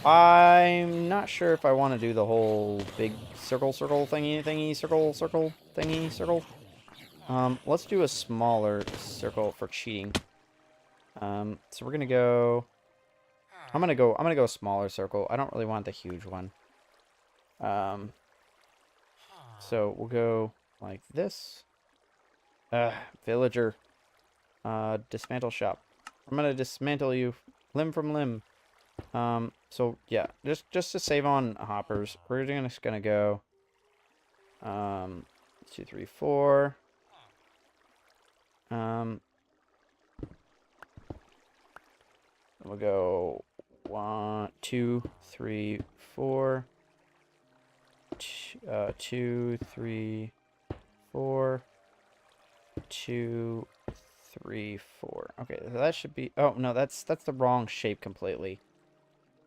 I'm not sure if I want to do the whole big circle thingy, circle. Let's do a smaller circle for cheating. So we're going to go... I'm gonna go a smaller circle. I don't really want the huge one. So we'll go like this. Villager. Dismantle shop. I'm gonna dismantle you limb from limb. So yeah, just to save on hoppers, we're just gonna go 2, 3, 4. We'll go 1, 2, 3, 4. 2, 3, 4. 2, 3, 4. Okay, that should be... Oh, no, that's the wrong shape completely.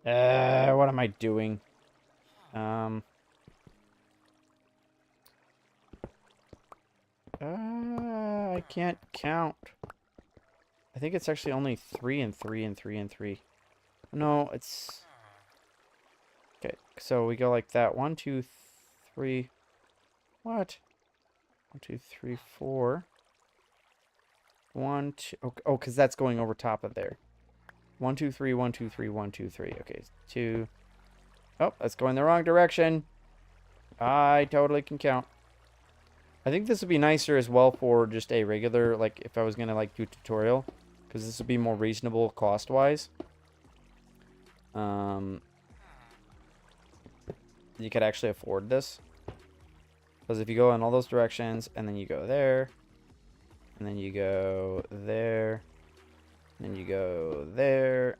What am I doing? I can't count. I think it's actually only 3 and 3 and 3 and 3. No, it's... Okay, so we go like that. 1, 2, 3... What? 1, 2, 3, 4... 1, 2... Oh, because that's going over top of there. 1, 2, 3, 1, 2, 3, 1, 2, 3. Okay, 2... Oh, that's going the wrong direction. I totally can count. I think this would be nicer as well for just a regular, like, if I was going to, like, do a tutorial. Because this would be more reasonable cost-wise. You could actually afford this. Because if you go in all those directions, and then you go there, and then you go there, and then you go there,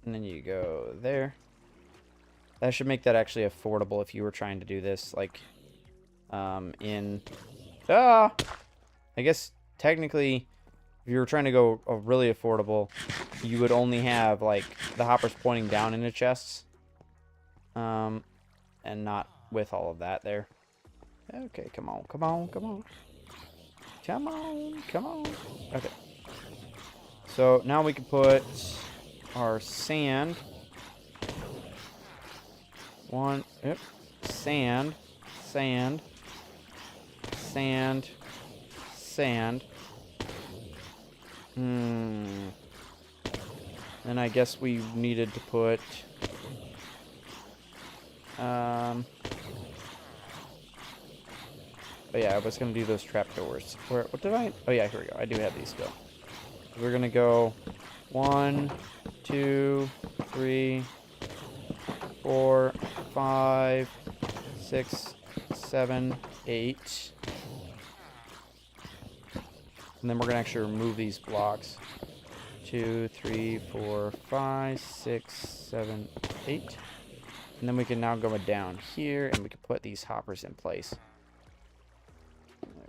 and then you go there. That should make that actually affordable if you were trying to do this, like, in... I guess, technically, if you were trying to go really affordable, you would only have, like, the hoppers pointing down into chests. And not with all of that there. Okay, come on, come on, come on. Come on, come on. Okay. So, now we can put our sand... Yep. Sand. Sand. Sand. Sand. Then I guess we needed to put... Oh yeah, I was gonna do those trapdoors. What did I... Oh yeah, here we go. I do have these still. We're gonna go 1, 2, 3... 4, 5, 6, 7, 8. And then we're going to actually remove these blocks. 2, 3, 4, 5, 6, 7, 8. And then we can now go down here and we can put these hoppers in place.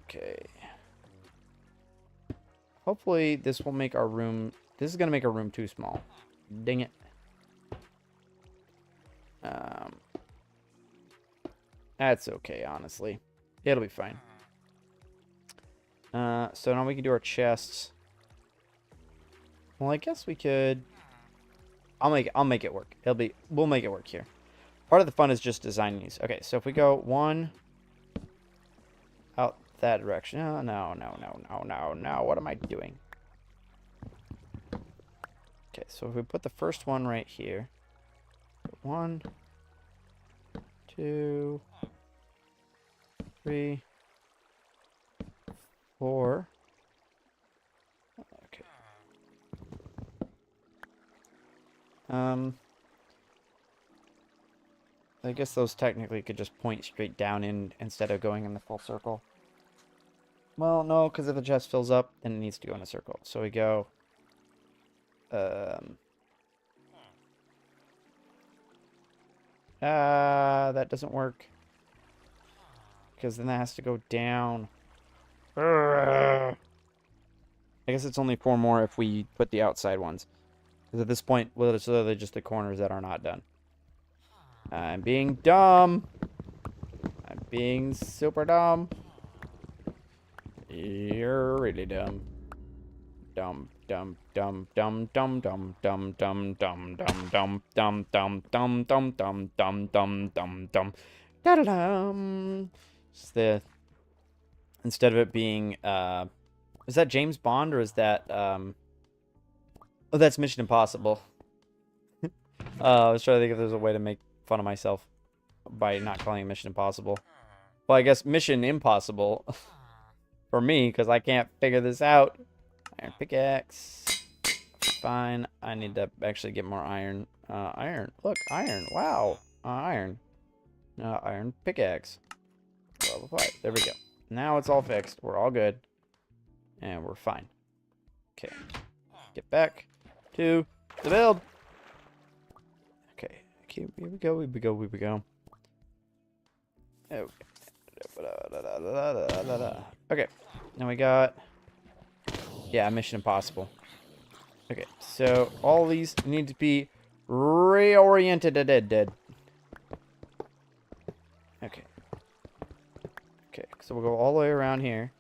Okay. Hopefully this will make our room... This is going to make our room too small. Dang it. That's okay, honestly. It'll be fine. So now we can do our chests. Well, I guess we could... I'll make it work. We'll make it work here. Part of the fun is just designing these. Okay, so if we go 1 out that direction. No, no, no, no, no, no, no. What am I doing? Okay, so if we put the first one right here. 1, 2, 3, 4. Okay. I guess those technically could just point straight down instead of going in the full circle. Well, no, because if the chest fills up, then it needs to go in a circle. So we go... that doesn't work. Because then that has to go down. I guess it's only 4 more if we put the outside ones. Because at this point, well, it's literally just the corners that are not done. I'm being dumb. I'm being super dumb. You're really dumb. Dumb, dumb, dumb, dumb, dumb, dumb, dumb, dumb, dumb, dumb, dumb, dumb, dumb, dumb, dumb, dumb, dumb, dumb, dumb, dumb. Da-da-dum. It's the... Instead of it being, is that James Bond or is that, oh, that's Mission Impossible. I was trying to think if there's a way to make fun of myself by not calling it Mission Impossible. Well, I guess Mission Impossible for me, because I can't figure this out. Iron pickaxe. Fine. I need to actually get more iron. Iron. Look, iron. Wow. Iron. Iron pickaxe. Level 5. There we go. Now it's all fixed. We're all good. And we're fine. Okay. Get back to the build. Okay. Here we go. Here we go. Here we go. Okay. Okay. Now we got... Yeah, Mission Impossible. Okay. So all these need to be reoriented. Okay. Okay, so we'll go all the way around here.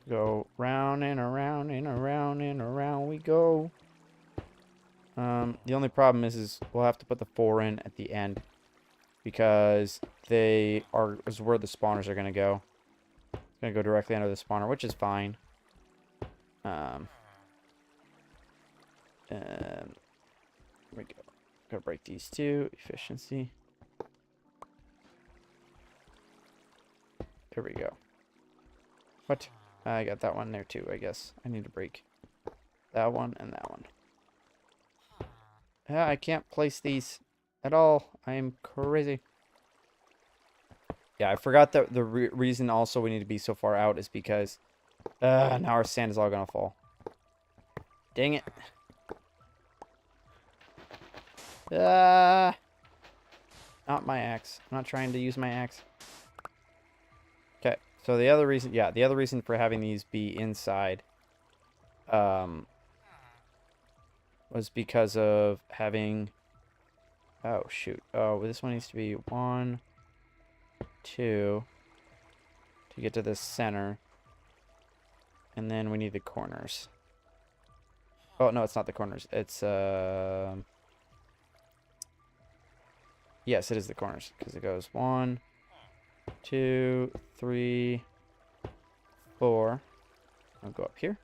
Go round and around and around and around we go. The only problem is we'll have to put the 4 in at the end because is where the spawners are gonna go. It's gonna go directly under the spawner, which is fine. Here we go. Gotta break these two. Efficiency. There we go. What? I got that one there too, I guess. I need to break that one and that one. I can't place these at all. I am crazy. Yeah, I forgot that the reason also we need to be so far out is because now our sand is all gonna fall. Dang it. Not my axe. I'm not trying to use my axe. Okay, so the other reason, yeah, the other reason for having these be inside, was because of having, oh shoot, oh, this one needs to be 1, 2, to get to the center, and then we need the corners. Oh, no, it's not the corners, it's, yes, it is the corners, because it goes 1, 2, 3, 4. I'll go up here.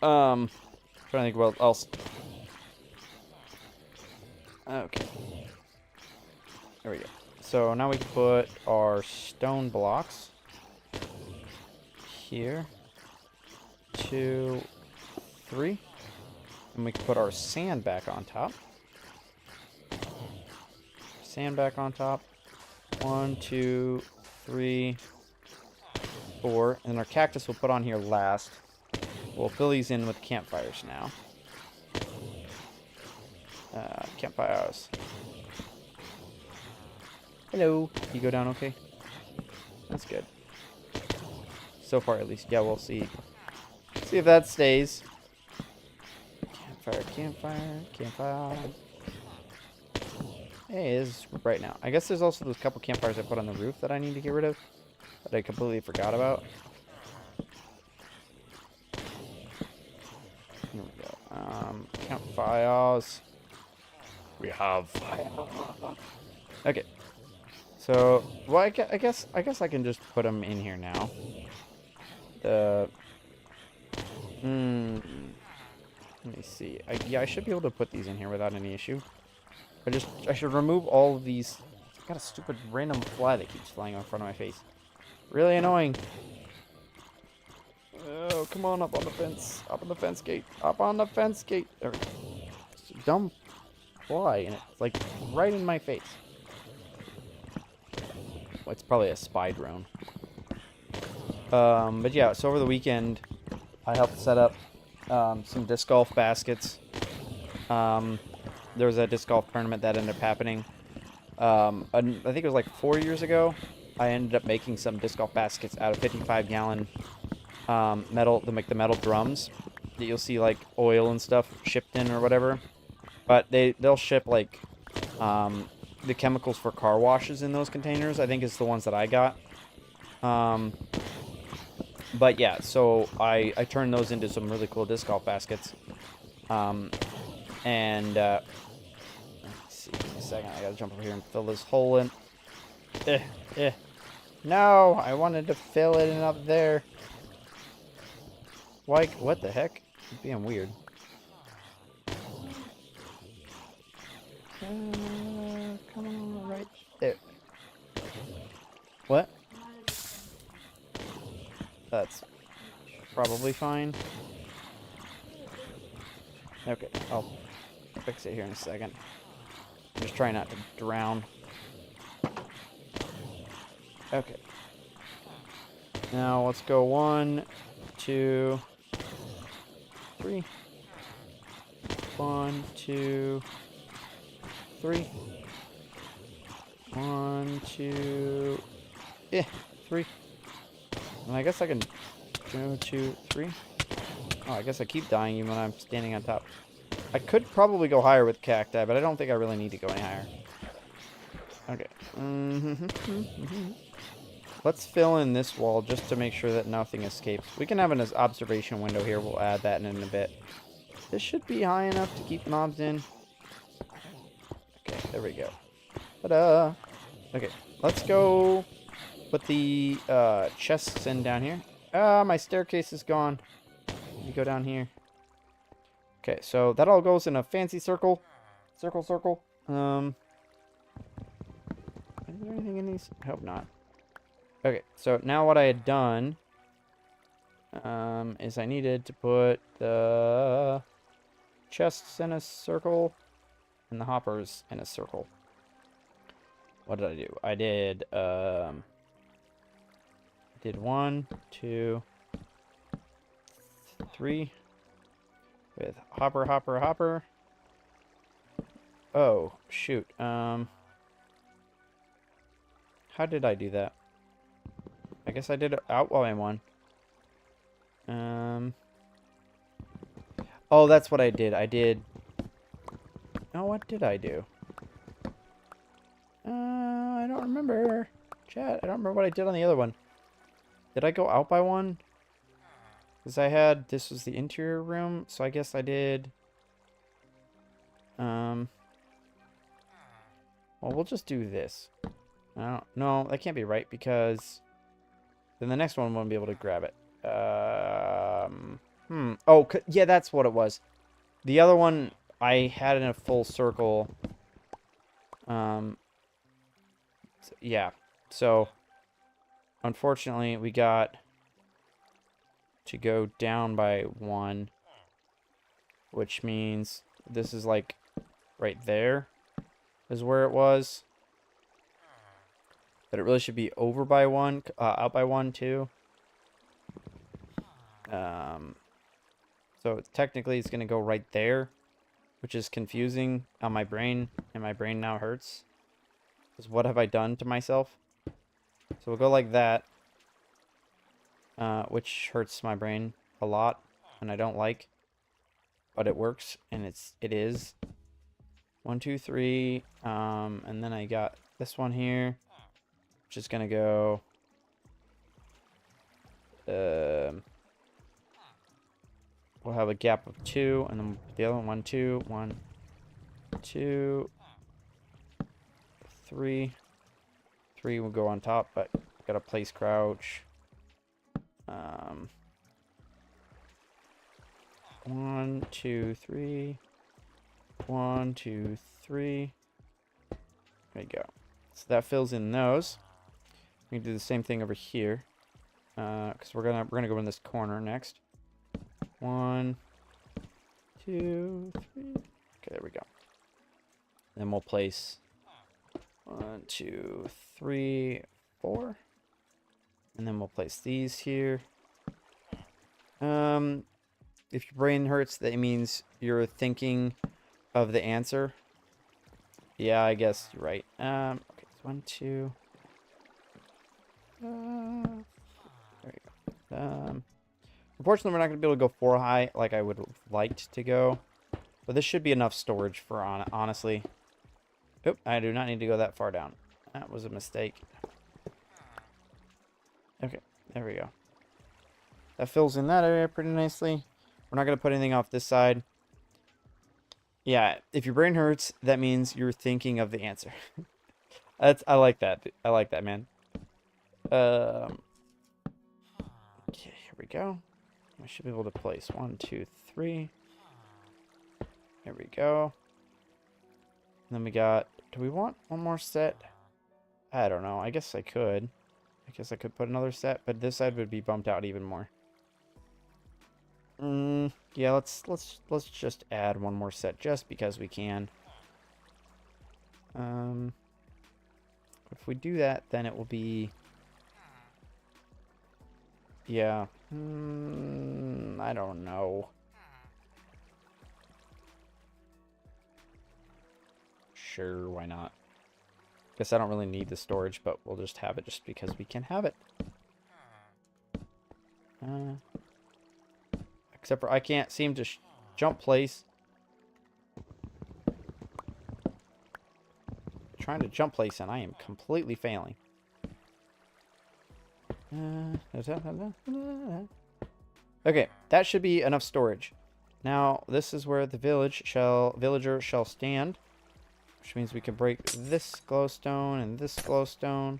Trying to think what else. Okay. There we go. So now we can put our stone blocks here. 2, 3. And we can put our sand back on top. Sand back on top. 1, 2, 3, 4. And our cactus we'll put on here last. We'll fill these in with campfires now. Campfires. Hello. You go down okay? That's good. So far, at least. Yeah, we'll see. See if that stays. Campfire, campfire, campfire. Hey, it is right now. I guess there's also those couple campfires I put on the roof that I need to get rid of. That I completely forgot about. Here we go. Campfires. We have fire. Okay. So, well, I guess I can just put them in here now. Let me see. Yeah, I should be able to put these in here without any issue. I should remove all of these. I've got a stupid random fly that keeps flying in front of my face. Really annoying. Oh, come on, up on the fence. Up on the fence gate. Up on the fence gate. There we go. It's a dumb fly, and it's like right in my face. Well, it's probably a spy drone. But yeah, so over the weekend, I helped set up some disc golf baskets. There was a disc golf tournament that ended up happening. I think it was like 4 years ago. I ended up making some disc golf baskets out of 55-gallon metal, the metal drums that you'll see like oil and stuff shipped in or whatever. But they'll ship like the chemicals for car washes in those containers. I think it's the ones that I got. But yeah, so I turned those into some really cool disc golf baskets. Let's see, a second, I gotta jump over here and fill this hole in. No, I wanted to fill it in up there. Why? What the heck? It's being weird. Come on, right there. What? That's probably fine. Okay, I'll fix it here in a second. I'm just trying not to drown. Okay. Now let's go 1, 2, 3. 1, 2, 3. 1, 2, 3. And I guess I can 1, 2, 3. Oh, I guess I keep dying even when I'm standing on top. I could probably go higher with cacti, but I don't think I really need to go any higher. Okay. Let's fill in this wall just to make sure that nothing escapes. We can have an observation window here. We'll add that in a bit. This should be high enough to keep mobs in. Okay, there we go. Ta-da! Okay, let's go put the chests in down here. Ah, my staircase is gone. Let me go down here. Okay, so that all goes in a fancy circle. Circle, circle. Is there anything in these? I hope not. Okay, so now what I had done is I needed to put the chests in a circle and the hoppers in a circle. What did I do? I did 1, 2, 3 with hopper, hopper, hopper. Oh, shoot. How did I do that? I guess I did it out while I won. Oh, that's what I did. I did... Oh, what did I do? I don't remember. Chat, I don't remember what I did on the other one. Did I go out by one? Because I had... This was the interior room, so I guess I did... Well, we'll just do this. I don't... No, that can't be right, because... Then the next one won't be able to grab it. Oh, yeah, that's what it was. The other one, I had in a full circle. Yeah. So, unfortunately, we got to go down by one. Which means this is like right there is where it was. But it really should be over by one, out by one too. So technically it's going to go right there, which is confusing on my brain, and my brain now hurts. Because what have I done to myself? So we'll go like that, which hurts my brain a lot, and I don't like. But it works, and it is. 1, 2, 3, and then I got this one here, which is going to go... We'll have a gap of 2, and then the other one, 1, 2, 1, 2, 3. 3 will go on top, but gotta place crouch. 1, 2, 3. 1, 2, 3. There you go. So that fills in those. We can do the same thing over here, because we're gonna go in this corner next. 1, 2, 3. Okay, there we go. Then we'll place 1, 2, 3, 4. And then we'll place these here. If your brain hurts, that means you're thinking of the answer. Yeah, I guess you're right. Okay, 1, 2. There you go. Unfortunately, we're not going to be able to go 4 high like I would have liked to go. But this should be enough storage for honestly. Oop, I do not need to go that far down. That was a mistake. Okay, there we go. That fills in that area pretty nicely. We're not going to put anything off this side. Yeah, if your brain hurts, that means you're thinking of the answer. I like that. I like that, man. Okay, here we go. I should be able to place 1, 2, 3. There we go. And then we got... Do we want one more set? I don't know. I guess I could. I guess I could put another set, but this side would be bumped out even more. Yeah, let's just add one more set just because we can. If we do that, then it will be... Yeah. I don't know. Sure, why not? Guess I don't really need the storage, but we'll just have it just because we can have it. Except for I can't seem to jump place. Trying to jump place and I am completely failing. Okay, that should be enough storage. Now, this is where the villager shall stand. Which means we can break this glowstone and this glowstone.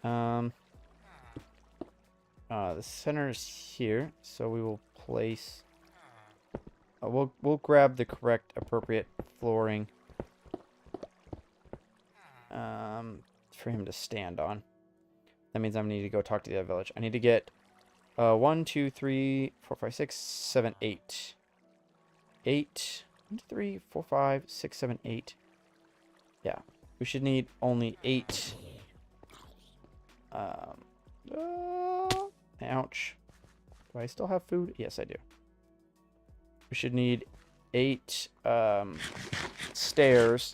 The center is here, so we will place... we'll grab the correct, appropriate flooring for him to stand on. That means I need to go talk to the other village. I need to get 1, 2, 3, 4, 5, 6, 7, 8. 8. 1, 2, 3, 4, 5, 6, 7, 8. Yeah, we should need only 8. Ouch. Do I still have food? Yes, I do. We should need 8 stairs,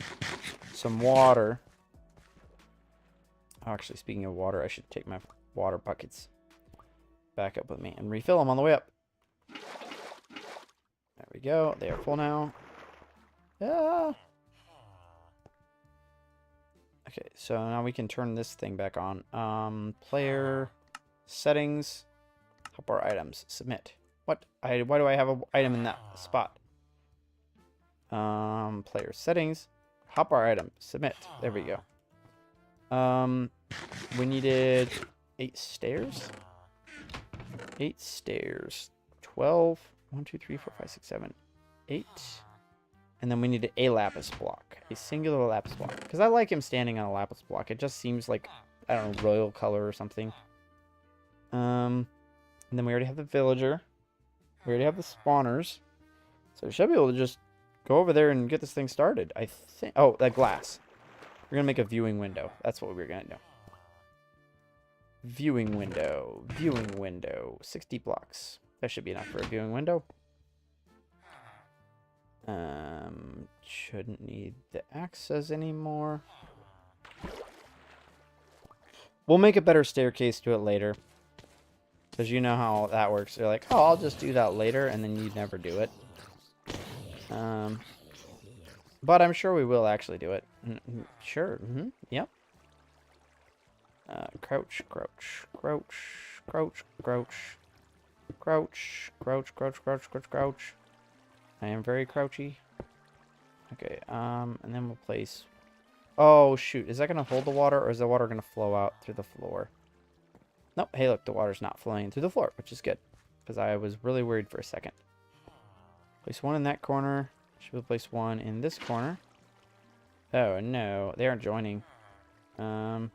some water. Oh, actually, speaking of water, I should take my water buckets back up with me and refill them on the way up. There we go. They are full now. Ah. Okay, so now we can turn this thing back on. Player settings, hotbar items, submit. What? Why do I have an item in that spot? Player settings, hotbar item, submit. There we go. We needed 8 stairs. 8 stairs. 12. 1, 2, 3, 4, 5, 6, 7, 8. And then we needed a lapis block. A singular lapis block. Because I like him standing on a lapis block. It just seems like, I don't know, royal color or something. And then we already have the villager. We already have the spawners. So we should be able to just go over there and get this thing started. I think... Oh, that glass. We're going to make a viewing window. That's what we're going to do. Viewing window. Viewing window. 60 blocks. That should be enough for a viewing window. Shouldn't need the access anymore. We'll make a better staircase to it later. Because you know how that works. You're like, oh, I'll just do that later, and then you never do it. But I'm sure we will actually do it. Sure. Yep. Crouch, crouch, crouch, crouch, crouch, crouch, crouch, crouch, crouch, crouch, crouch. I am very crouchy. Okay, and then we'll place... Oh, shoot. Is that going to hold the water, or is the water going to flow out through the floor? Nope. Hey, look, the water's not flowing through the floor, which is good. Because I was really worried for a second. Place one in that corner. Should we place one in this corner? Oh, no. They aren't joining. You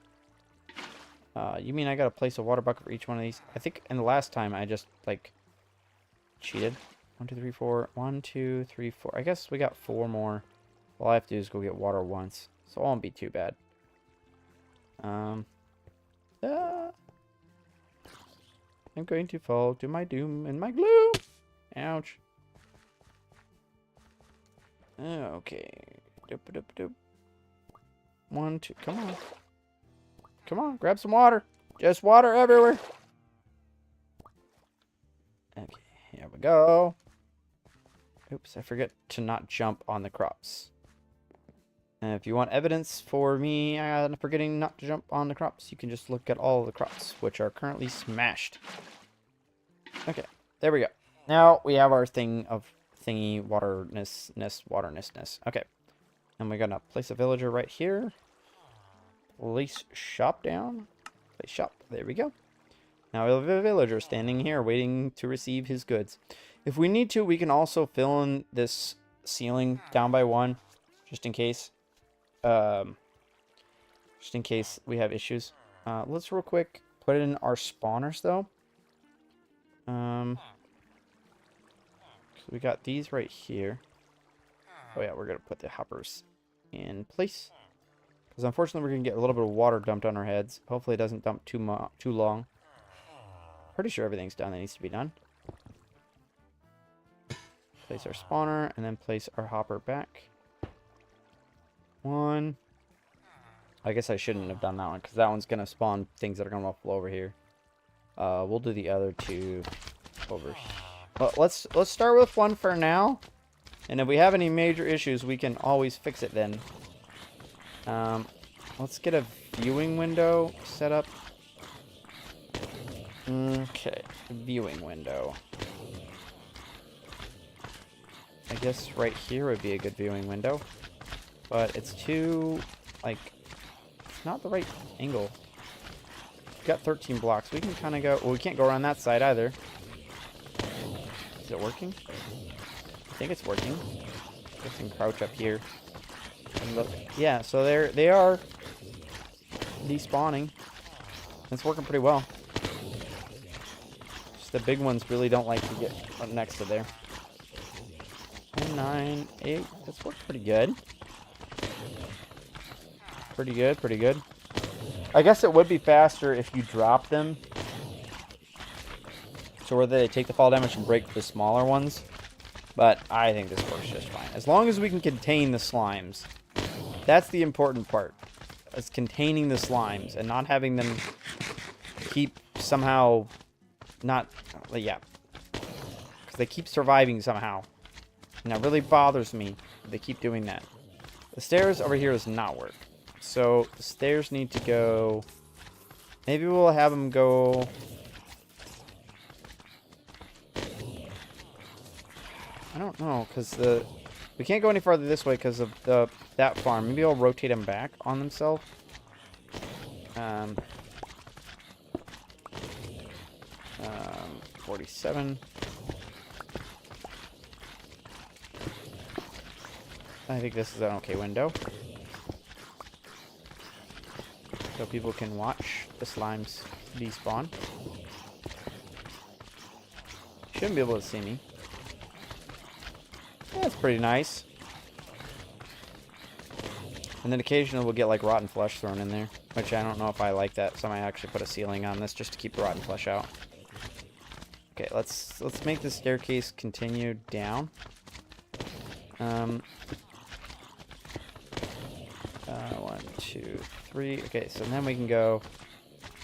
mean I got to place a water bucket for each one of these? I think in the last time I just, like, cheated. 1, 2, 3, 4. 1, 2, 3, 4. I guess we got 4 more. All I have to do is go get water once. So it won't be too bad. I'm going to fall to my doom and my gloom. Ouch. Okay. Doop, doop, doop. 1, 2. Come on. Come on. Grab some water. Just water everywhere. Okay. Here we go. Oops. I forget to not jump on the crops. And if you want evidence for me forgetting not to jump on the crops, you can just look at all the crops, which are currently smashed. Okay. There we go. Now we have our thing of thingy waterness. Okay. And we're gonna place a villager right here. Place shop down. Place shop. There we go. Now we have a villager standing here waiting to receive his goods. If we need to, we can also fill in this ceiling down by 1, just in case. Just in case we have issues. Let's real quick put in our spawners though. So we got these right here. Oh yeah, we're gonna put the hoppers in place. Because unfortunately we're gonna get a little bit of water dumped on our heads. Hopefully it doesn't dump too long. Pretty sure everything's done that needs to be done. Place our spawner and then place our hopper back. 1. I guess I shouldn't have done that one because that one's gonna spawn things that are gonna flow over here. We'll do the other 2 over here. Well, let's start with 1 for now, and if we have any major issues, we can always fix it then. Let's get a viewing window set up. Okay, viewing window. I guess right here would be a good viewing window, but it's too, like, it's not the right angle. We've got 13 blocks. We can kind of go, well, we can't go around that side either. Is it working? I think it's working. I can crouch up here and look. Yeah, so they are despawning. It's working pretty well. Just the big ones really don't like to get up next to there. 10, 9, 8. That's worked pretty good. Pretty good, pretty good. I guess it would be faster if you drop them. So where they take the fall damage and break the smaller ones. But I think this works just fine. As long as we can contain the slimes. That's the important part. Is containing the slimes and not having them keep somehow not... Yeah. Because they keep surviving somehow. And that really bothers me. They keep doing that. The stairs over here does not work. So the stairs need to go... Maybe we'll have them go... I don't know, because we can't go any farther this way because of that farm. Maybe I'll rotate them back on themselves. 47. I think this is an okay window. So people can watch the slimes despawn. Shouldn't be able to see me. That's pretty nice. And then occasionally we'll get like rotten flesh thrown in there, which I don't know if I like that, so I might actually put a ceiling on this just to keep the rotten flesh out. Okay, let's make the staircase continue down. 1, 2, 3. Okay, so then we can go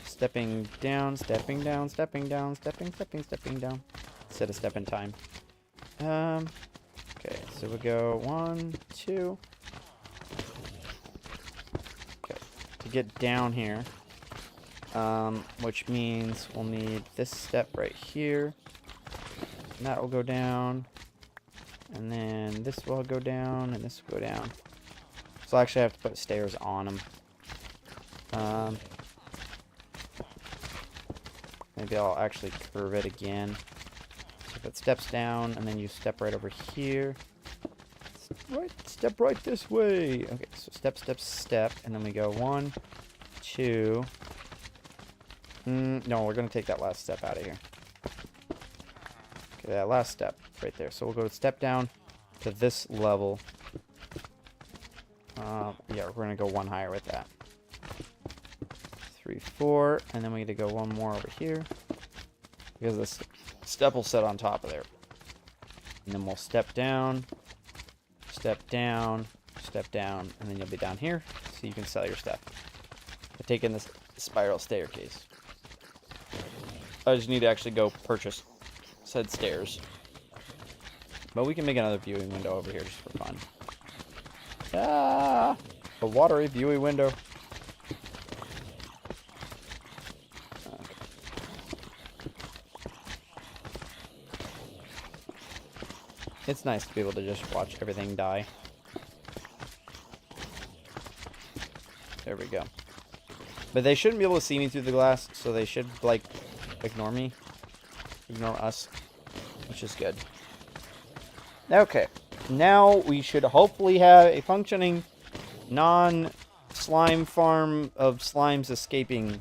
stepping down, stepping down, stepping down, stepping down, instead of step in time. Okay, so we go 1, 2. Okay, to get down here, which means we'll need this step right here. And that will go down. And then this will go down, and this will go down. So I actually have to put stairs on them. Maybe I'll actually curve it again. So if it steps down, and then you step right over here. Step right this way. Okay, so step, step, step, and then we go 1, 2. No, we're gonna take that last step out of here. Okay, that last step right there. So we'll go step down to this level. Yeah, we're gonna go one higher with that. 3, 4, and then we need to go one more over here because this step will sit on top of there. And then we'll step down, step down, step down, and then you'll be down here so you can sell your stuff. I've taken this spiral staircase. I just need to actually go purchase said stairs. But we can make another viewing window over here just for fun. Ah! A watery viewing window. Okay. It's nice to be able to just watch everything die. There we go. But they shouldn't be able to see me through the glass, so they should, like, ignore me. Ignore us. Which is good. Okay. Now we should hopefully have a functioning non-slime farm of slimes escaping.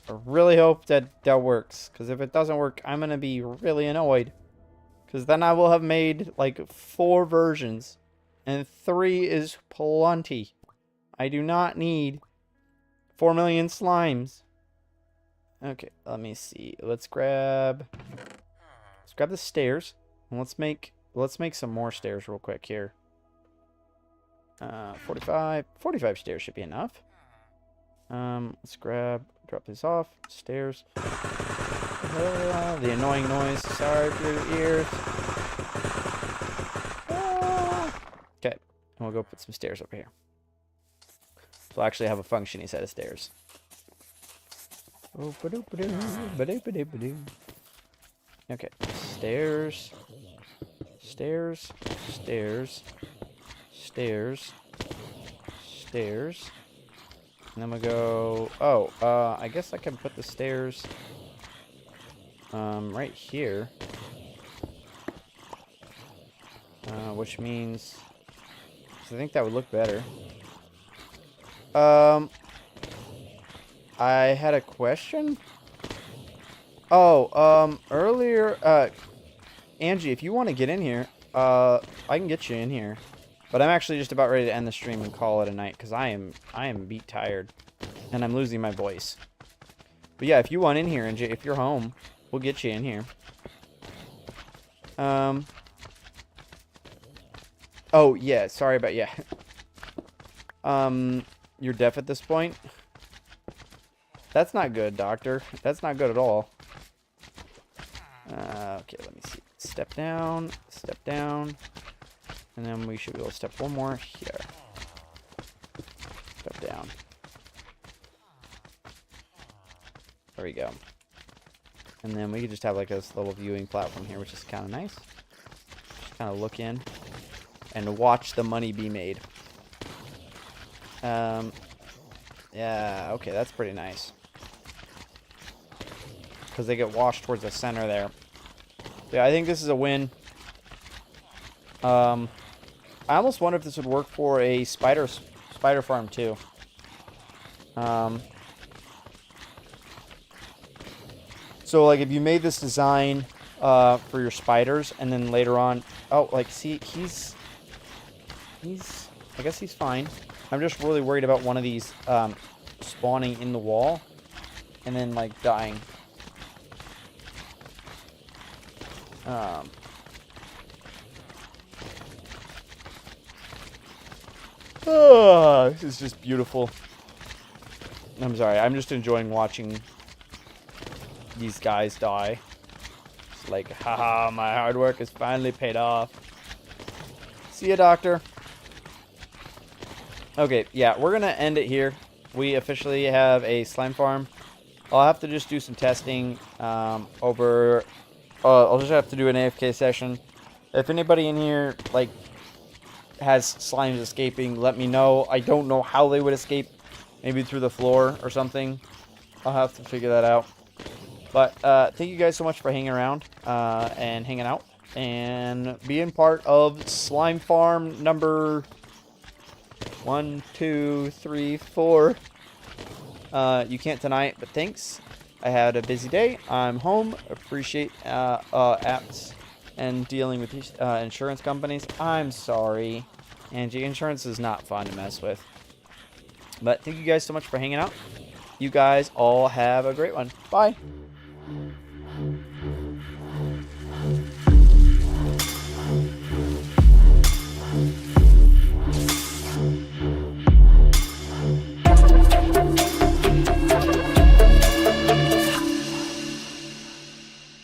I really hope that that works. Because if it doesn't work, I'm going to be really annoyed. Because then I will have made, like, 4 versions. And 3 is plenty. I do not need 4 million slimes. Okay, let me see. Let's grab the stairs. And let's make some more stairs real quick here. 45 stairs should be enough. Let's drop this off. Stairs. The annoying noise. Sorry for your ears. Okay, and we'll go put some stairs over here. So we'll actually have a functioning set of stairs. Okay, stairs. Stairs, stairs, stairs, stairs. And then we go... Oh, I guess I can put the stairs right here. Which means... I think that would look better. I had a question? Oh, earlier, Angie, if you want to get in here, I can get you in here. But I'm actually just about ready to end the stream and call it a night, because I am beat tired. And I'm losing my voice. But yeah, if you want in here, Angie, if you're home, we'll get you in here. Oh, yeah. Sorry about... Yeah. You're deaf at this point? That's not good, doctor. That's not good at all. Okay, let me see. Step down. Step down. And then we should be able to step one more here. Step down. There we go. And then we could just have like this little viewing platform here, which is kind of nice. Just kind of look in and watch the money be made. Yeah, okay, that's pretty nice. Because they get washed towards the center there. Yeah, I think this is a win. I almost wonder if this would work for a spider farm too. So like if you made this design for your spiders, and then later on, oh, like see, he's I guess he's fine. I'm just really worried about one of these spawning in the wall and then like dying. Oh, this is just beautiful. I'm sorry, I'm just enjoying watching these guys die. It's like, haha, my hard work has finally paid off. See ya, doctor. Okay, yeah, we're gonna end it here. We officially have a slime farm. I'll have to just do some testing over... I'll just have to do an AFK session. If anybody in here, like, has slimes escaping, let me know. I don't know how they would escape. Maybe through the floor or something. I'll have to figure that out. But thank you guys so much for hanging around and hanging out. And being part of Slime Farm number 1, 2, 3, 4. You can't deny it, but thanks. I had a busy day. I'm home. Appreciate apps and dealing with these insurance companies. I'm sorry, Angie. Insurance is not fun to mess with. But thank you guys so much for hanging out. You guys all have a great one. Bye.